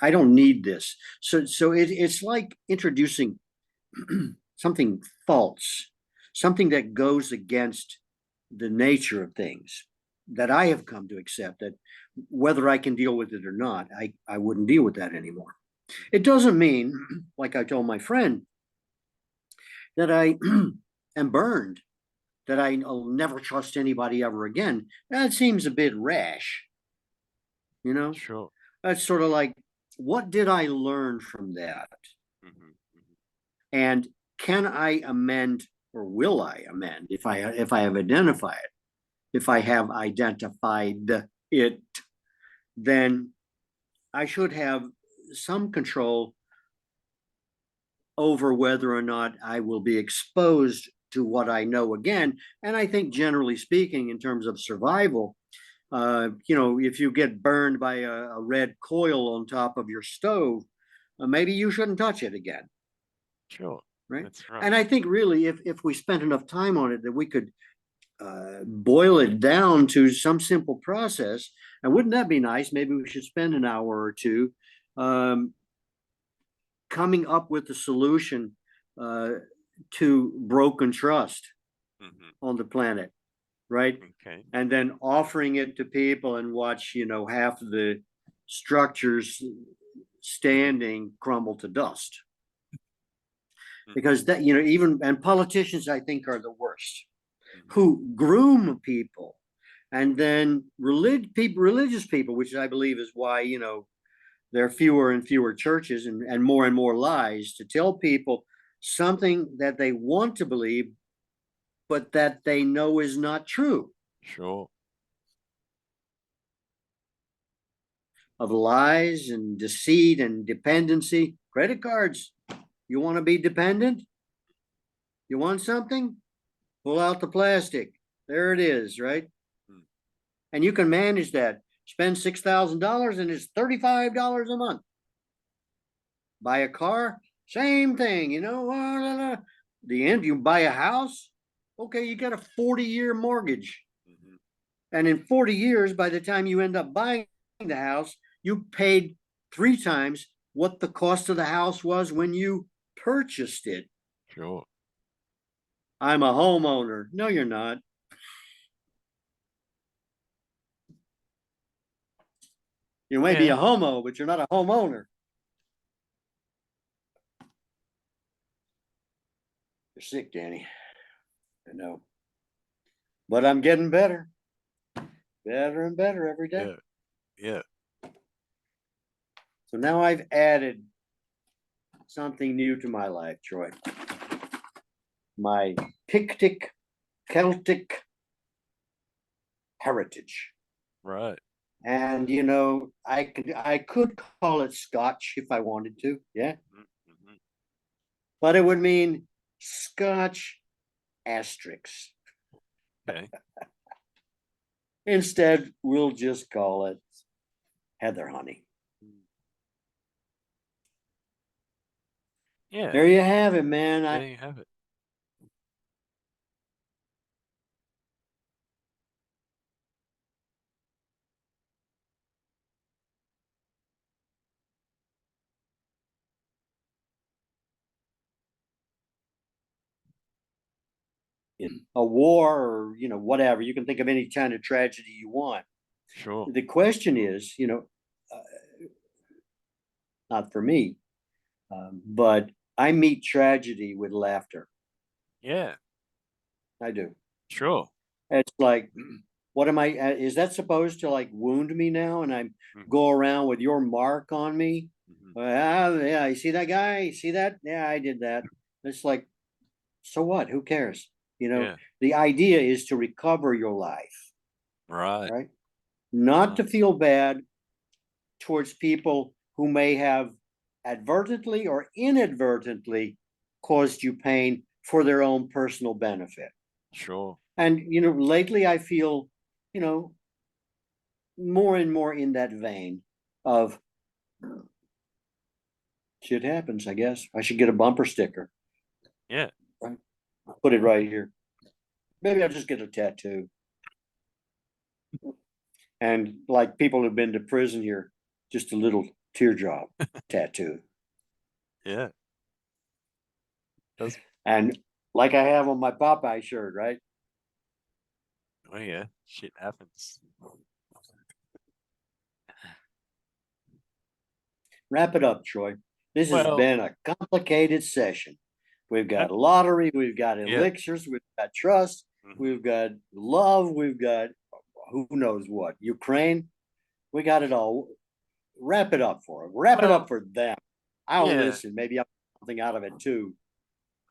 Speaker 1: I don't need this. So it's like introducing something false, something that goes against the nature of things that I have come to accept, that whether I can deal with it or not, I wouldn't deal with that anymore. It doesn't mean, like I told my friend, that I am burned, that I'll never trust anybody ever again. That seems a bit rash, you know?
Speaker 2: Sure.
Speaker 1: That's sort of like, what did I learn from that?
Speaker 2: Hmm. Hmm.
Speaker 1: And can I amend, or will I amend if I have identified it? If I have identified it, then I should have some control over whether or not I will be exposed to what I know again. And I think, generally speaking, in terms of survival, if you get burned by a red coil on top of your stove, maybe you shouldn't touch it again,
Speaker 2: Sure.
Speaker 1: right?
Speaker 2: That's right.
Speaker 1: And I think really, if we spent enough time on it, that we could boil it down to some simple process. And wouldn't that be nice? Maybe we should spend an hour or two um, coming up with a solution uh, to broken trust
Speaker 2: Hmm.
Speaker 1: on the planet, right?
Speaker 2: Okay.
Speaker 1: And then offering it to people and watch, half of the structures standing crumble to dust. Because that, even, and politicians, I think, are the worst,
Speaker 2: Hmm.
Speaker 1: who groom people. And then religious people, which I believe is why, there are fewer and fewer churches and more lies, to tell people something that they want to believe, but that they know is not true.
Speaker 2: Sure.
Speaker 1: Of lies and deceit and dependency. Credit cards. You want to be dependent? You want something? Pull out the plastic. There it is, right?
Speaker 2: Mm.
Speaker 1: And you can manage that. Spend $6,000 and it's $35 a month. Buy a car, same thing, The end, you buy a house, okay, you got a 40-year mortgage.
Speaker 2: Hmm.
Speaker 1: And in 40 years, by the time you end up buying the house, you paid 3 times what the cost of the house was when you purchased it.
Speaker 2: Sure.
Speaker 1: I'm a homeowner. No, you're not. You may be
Speaker 2: Yeah.
Speaker 1: a homo, but you're not a homeowner. You're sick, Danny. I know. But I'm getting better. Better and better every day.
Speaker 2: Yeah. Yeah.
Speaker 1: So now I've added something new to my life, Troy. My Pictic Celtic heritage.
Speaker 2: Right.
Speaker 1: And I could call it Scotch if I wanted to, yeah.
Speaker 2: Hmm.
Speaker 1: But it would mean Scotch asterisks.
Speaker 2: Okay.
Speaker 1: Instead, we'll just call it Heather Honey.
Speaker 2: Yeah.
Speaker 1: There you have it, man.
Speaker 2: There you have it.
Speaker 1: a war or, whatever. You can think of any kind of tragedy you want.
Speaker 2: Sure.
Speaker 1: The question is, not for me, but I meet tragedy with laughter.
Speaker 2: Yeah.
Speaker 1: I do.
Speaker 2: Sure.
Speaker 1: It's like, what am I? Is that supposed to like wound me now? And I
Speaker 2: Mhm.
Speaker 1: go around with your mark on me?
Speaker 2: Mhm.
Speaker 1: Yeah, you see that guy? You see that? Yeah, I did that. It's like, so what? Who cares?
Speaker 2: Yeah.
Speaker 1: The idea is to recover your life,
Speaker 2: Right.
Speaker 1: right? Not
Speaker 2: Uh,
Speaker 1: to feel bad towards people who may have advertently or inadvertently caused you pain for their own personal benefit.
Speaker 2: sure.
Speaker 1: And, lately I feel, you know, more and more in that vein of shit happens, I guess. I should get a bumper sticker.
Speaker 2: Yeah.
Speaker 1: Right? Put it right here. Maybe I'll just get a tattoo. And like people who've been to prison here, just a little teardrop tattoo.
Speaker 2: Yeah. Does.
Speaker 1: And like I have on my Popeye shirt, right?
Speaker 2: Oh yeah. Shit happens.
Speaker 1: Wrap it up, Troy. This has
Speaker 2: Well,
Speaker 1: been a complicated session. We've
Speaker 2: that,
Speaker 1: got lottery, we've got
Speaker 2: yeah.
Speaker 1: elixirs, we've got trust,
Speaker 2: Mhm.
Speaker 1: we've got love, we've got who knows what. Ukraine, we got it all. Wrap it up for them. Wrap it up
Speaker 2: Well,
Speaker 1: for them. I'll
Speaker 2: yeah.
Speaker 1: listen. Maybe I'll get something out of it too.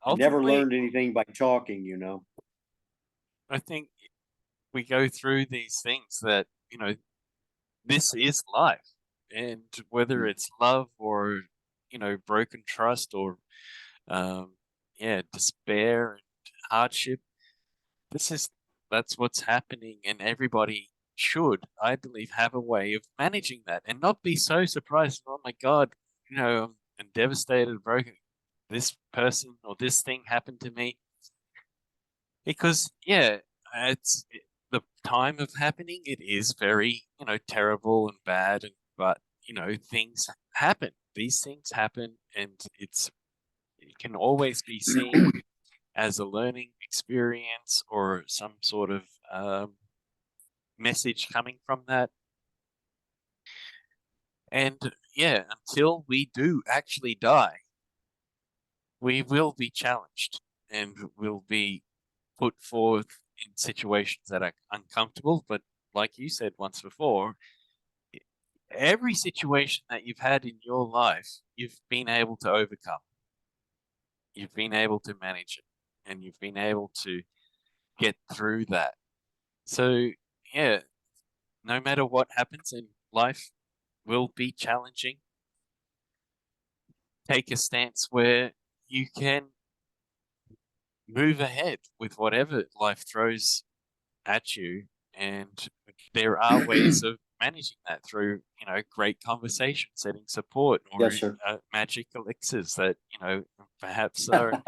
Speaker 1: I never
Speaker 2: Ultimately,
Speaker 1: learned anything by talking.
Speaker 2: I think we go through these things that, this is life. And whether
Speaker 1: Mm.
Speaker 2: it's love or, broken trust or, um, yeah, despair and hardship, this is, that's what's happening. And everybody should, I believe, have a way of managing that and not be so surprised. Oh my God, I'm devastated, broken. This person or this thing happened to me. Because, yeah, the time of happening, it is very, terrible and bad, but, things happen. These things happen, and it can always be seen as a learning experience or some sort of message coming from that. And yeah, until we do actually die, we will be challenged and will be put forth in situations that are uncomfortable. But like you said once before, every situation that you've had in your life, you've been able to overcome. You've been able to manage it, and you've been able to get through that. So, yeah, no matter what happens in life, will be challenging. Take a stance where you can move ahead with whatever life throws at you. And there are ways of managing that through, great conversation, setting support,
Speaker 1: Yes,
Speaker 2: or
Speaker 1: sir.
Speaker 2: magic elixirs that, perhaps are,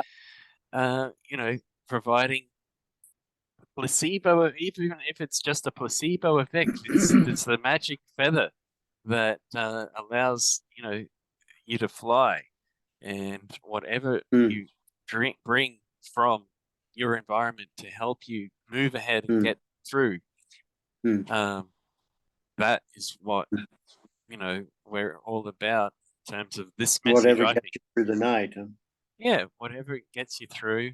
Speaker 2: providing placebo, even if it's just a placebo effect, it's the magic feather that allows, you to fly, and whatever
Speaker 1: Mm,
Speaker 2: you bring from your environment to help you move ahead and
Speaker 1: mm,
Speaker 2: get through.
Speaker 1: mm.
Speaker 2: Um, that is what, we're all about in terms of this message,
Speaker 1: Whatever
Speaker 2: I
Speaker 1: gets
Speaker 2: think.
Speaker 1: you through the night. Huh?
Speaker 2: Yeah, whatever gets you through.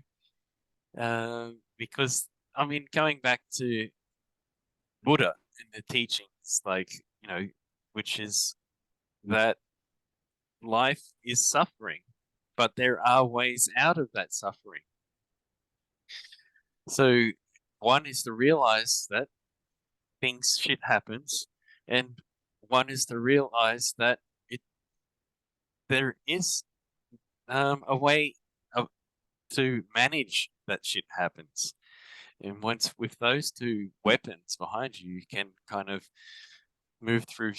Speaker 2: Because, I mean, going back to Buddha and the teachings, like, which is that life is suffering, but there are ways out of that suffering. So, one is to realize that shit happens, and one is to realize that it there is a way of, to manage that shit happens. And once with those two weapons behind you, you can kind of move through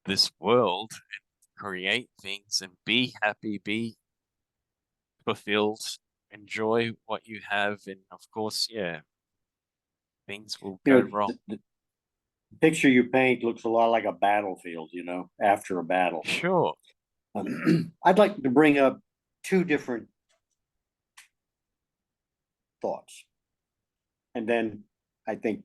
Speaker 2: this world and create things and be happy, be fulfilled, enjoy what you have, and of course, yeah, things will
Speaker 1: You
Speaker 2: go
Speaker 1: know,
Speaker 2: wrong.
Speaker 1: the picture you paint looks a lot like a battlefield, after a battle.
Speaker 2: Sure.
Speaker 1: I'd like to bring up two different thoughts. And then I think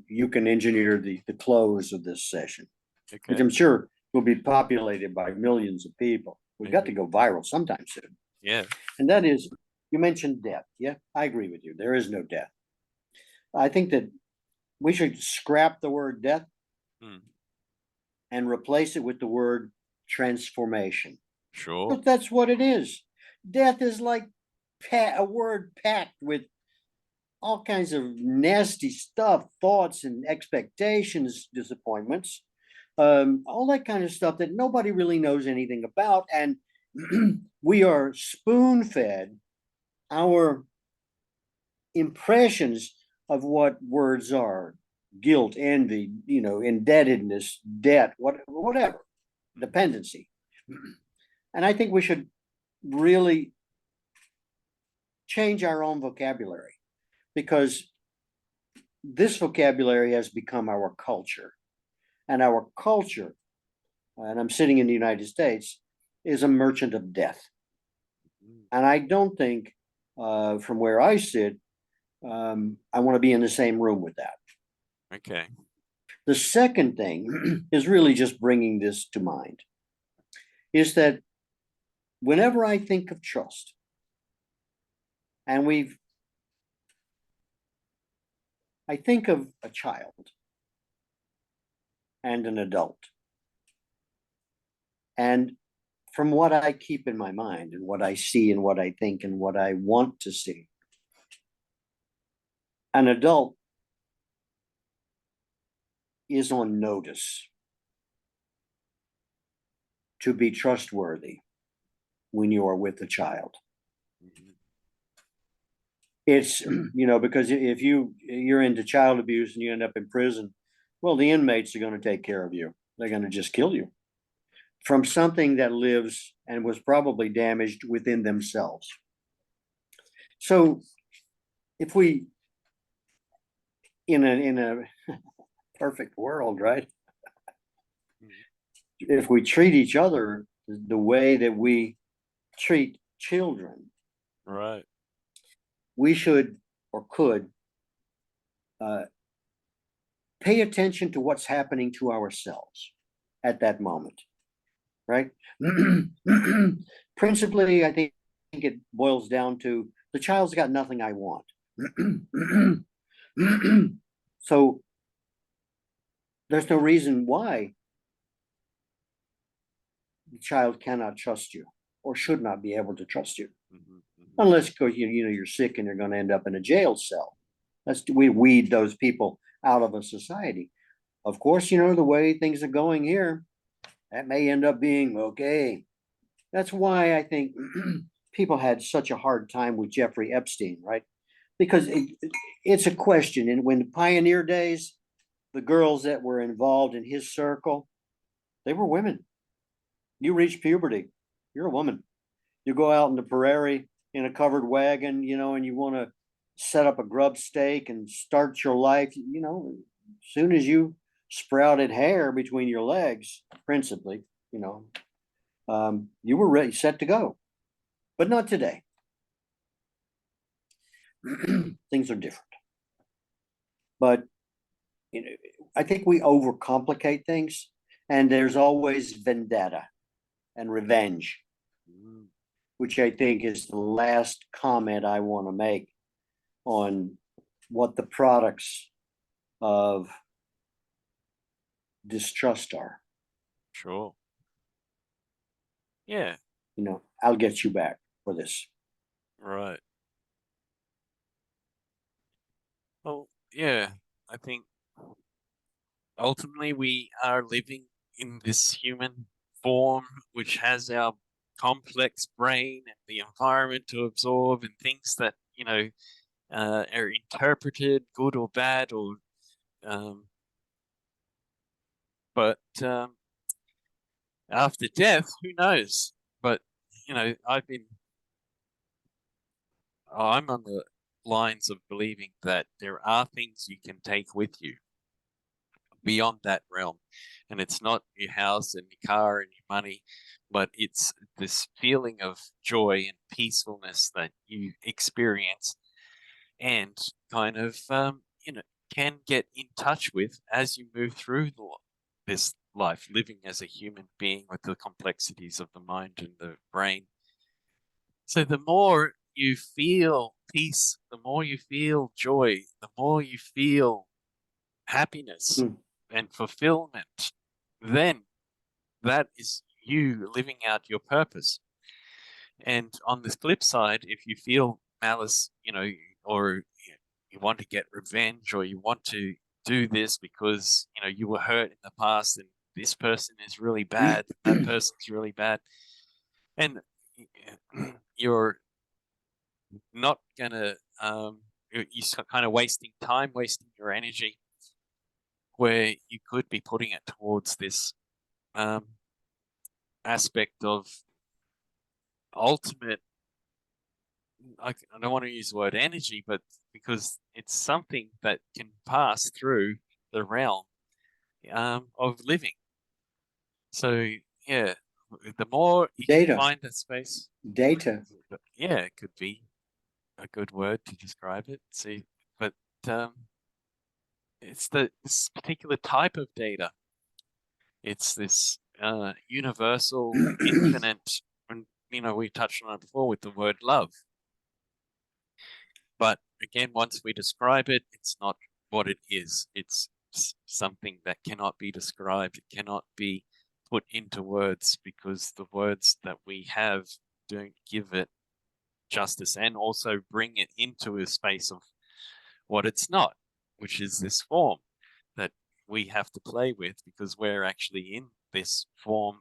Speaker 1: you can engineer the close of this session, which
Speaker 2: Okay.
Speaker 1: I'm sure will be populated by millions of people. We've got to
Speaker 2: Maybe.
Speaker 1: go viral sometime soon.
Speaker 2: Yeah.
Speaker 1: And that is, you mentioned death. Yeah, I agree with you. There is no death. I think that we should scrap the word death
Speaker 2: Hmm.
Speaker 1: and replace it with the word transformation.
Speaker 2: Sure.
Speaker 1: But that's what it is. Death is like a word packed with all kinds of nasty stuff, thoughts and expectations, disappointments, all that kind of stuff that nobody really knows anything about. And we are spoon fed our impressions of what words are: guilt, envy, indebtedness, debt, whatever, dependency. And I think we should really change our own vocabulary, because this vocabulary has become our culture. And our culture, and I'm sitting in the United States, is a merchant of death.
Speaker 2: Mm.
Speaker 1: And I don't think, from where I sit, I want to be in the same room with that.
Speaker 2: Okay.
Speaker 1: The second thing is really just bringing this to mind, is that whenever I think of trust, and I think of a child and an adult. And from what I keep in my mind and what I see and what I think and what I want to see, an adult is on notice to be trustworthy when you are with a child.
Speaker 2: Mhm.
Speaker 1: It's, because if you're into child abuse and you end up in prison, well, the inmates are going to take care of you. They're going to just kill you from something that lives and was probably damaged within themselves. So if we, in a perfect world, right?
Speaker 2: Mhm.
Speaker 1: If we treat each other the way that we treat children,
Speaker 2: Right.
Speaker 1: we should or could uh, pay attention to what's happening to ourselves at that moment, right? Principally, I think it boils down to the child's got nothing I want. So there's no reason why the child cannot trust you or should not be able to trust you,
Speaker 2: Mhm. Mhm.
Speaker 1: unless you're sick and you're going to end up in a jail cell. We weed those people out of a society. Of course, the way things are going here, that may end up being okay. That's why I think people had such a hard time with Jeffrey Epstein, right? Because it's a question. And when the pioneer days, the girls that were involved in his circle, they were women. You reach puberty, you're a woman. You go out in the prairie in a covered wagon, and you want to set up a grub stake and start your life, as soon as you sprouted hair between your legs, principally, you were ready, set to go. But not today. Things are different. But I think we overcomplicate things, and there's always vendetta and revenge,
Speaker 2: Mm.
Speaker 1: which I think is the last comment I want to make on what the products of distrust are.
Speaker 2: Sure. Yeah.
Speaker 1: I'll get you back for this.
Speaker 2: Right. Well, yeah. I think ultimately we are living in this human form which has our complex brain and the environment to absorb and things that, are interpreted good or bad or um but after death, who knows? But I'm on the lines of believing that there are things you can take with you beyond that realm. And it's not your house and your car and your money, but it's this feeling of joy and peacefulness that you experience and kind of, can get in touch with as you move through this life, living as a human being with the complexities of the mind and the brain. So the more you feel peace, the more you feel joy, the more you feel happiness
Speaker 1: Mm.
Speaker 2: and fulfillment, then that is you living out your purpose. And on the flip side, if you feel malice, or you want to get revenge, or you want to do this because, you were hurt in the past and this person is really bad, that person's really bad, and you're not gonna, you're kind of wasting time, wasting your energy, where you could be putting it towards this um, aspect of ultimate. I don't want to use the word energy, but because it's something that can pass through the realm of living. So yeah, the more you can
Speaker 1: Data,
Speaker 2: find that space,
Speaker 1: data.
Speaker 2: yeah, it could be a good word to describe it. See, but um, it's this particular type of data. It's this universal, infinite, and we touched on it before with the word love. But again, once we describe it, it's not what it is. It's something that cannot be described. It cannot be put into words because the words that we have don't give it justice and also bring it into a space of what it's not, which is this form that we have to play with because we're actually in this form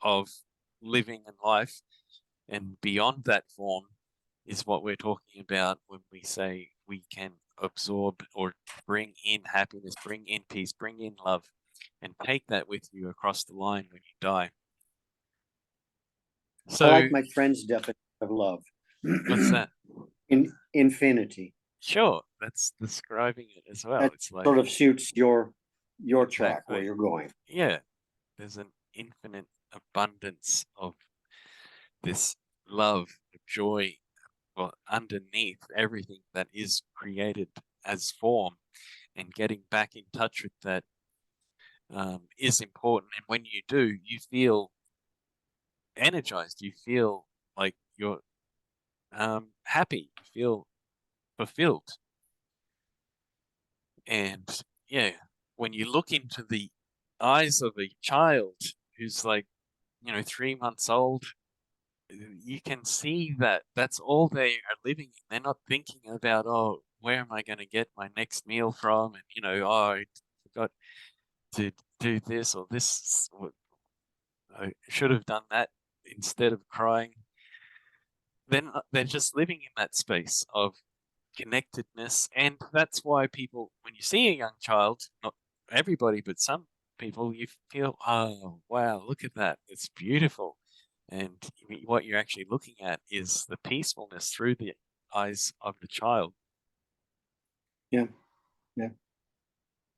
Speaker 2: of living and life. And beyond that form is what we're talking about when we say we can absorb or bring in happiness, bring in peace, bring in love, and take that with you across the line when you die.
Speaker 1: I
Speaker 2: So,
Speaker 1: like my friend's definition of love.
Speaker 2: what's that?
Speaker 1: Infinity.
Speaker 2: Sure, that's describing it as well.
Speaker 1: That
Speaker 2: It's like,
Speaker 1: sort of suits your track where
Speaker 2: exactly.
Speaker 1: you're going.
Speaker 2: Yeah, there's an infinite abundance of this love, joy, well, underneath everything that is created as form, and getting back in touch with that is important. And when you do, you feel energized. You feel like you're happy. You feel fulfilled. And yeah, when you look into the eyes of a child who's like, 3 months old, you can see that that's all they are living in. They're not thinking about, oh, where am I going to get my next meal from? And, oh, I forgot to do this or this. I should have done that instead of crying. Then they're just living in that space of connectedness. And that's why people, when you see a young child, not everybody, but some people, you feel, oh, wow, look at that. It's beautiful. And what you're actually looking at is the peacefulness through the eyes of the child.
Speaker 1: Yeah, yeah.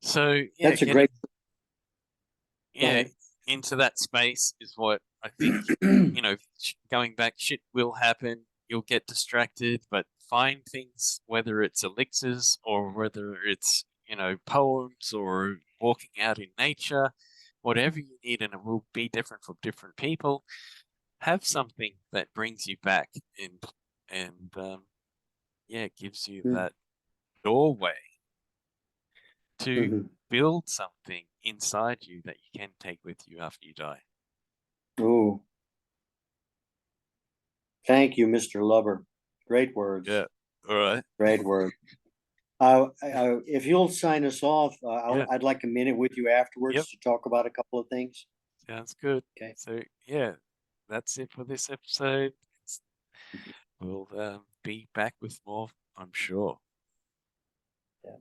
Speaker 2: So, yeah,
Speaker 1: That's a great. Go
Speaker 2: yeah,
Speaker 1: ahead.
Speaker 2: into that space is what I think, going back, shit will happen. You'll get distracted, but find things, whether it's elixirs or whether it's, poems or walking out in nature, whatever you need, and it will be different for different people. Have something that brings you back and yeah, gives you that doorway to
Speaker 1: Mm-hmm.
Speaker 2: build something inside you that you can take with you after you die.
Speaker 1: Oh, thank you, Mr. Lover. Great words.
Speaker 2: Yeah. All right.
Speaker 1: Great words. If you'll sign us off,
Speaker 2: Yeah.
Speaker 1: I'd like a minute with you
Speaker 2: Yep.
Speaker 1: afterwards to talk about a couple of things.
Speaker 2: Sounds good.
Speaker 1: Okay.
Speaker 2: So yeah, that's it for this episode. We'll be back with more, I'm sure.
Speaker 1: Yeah.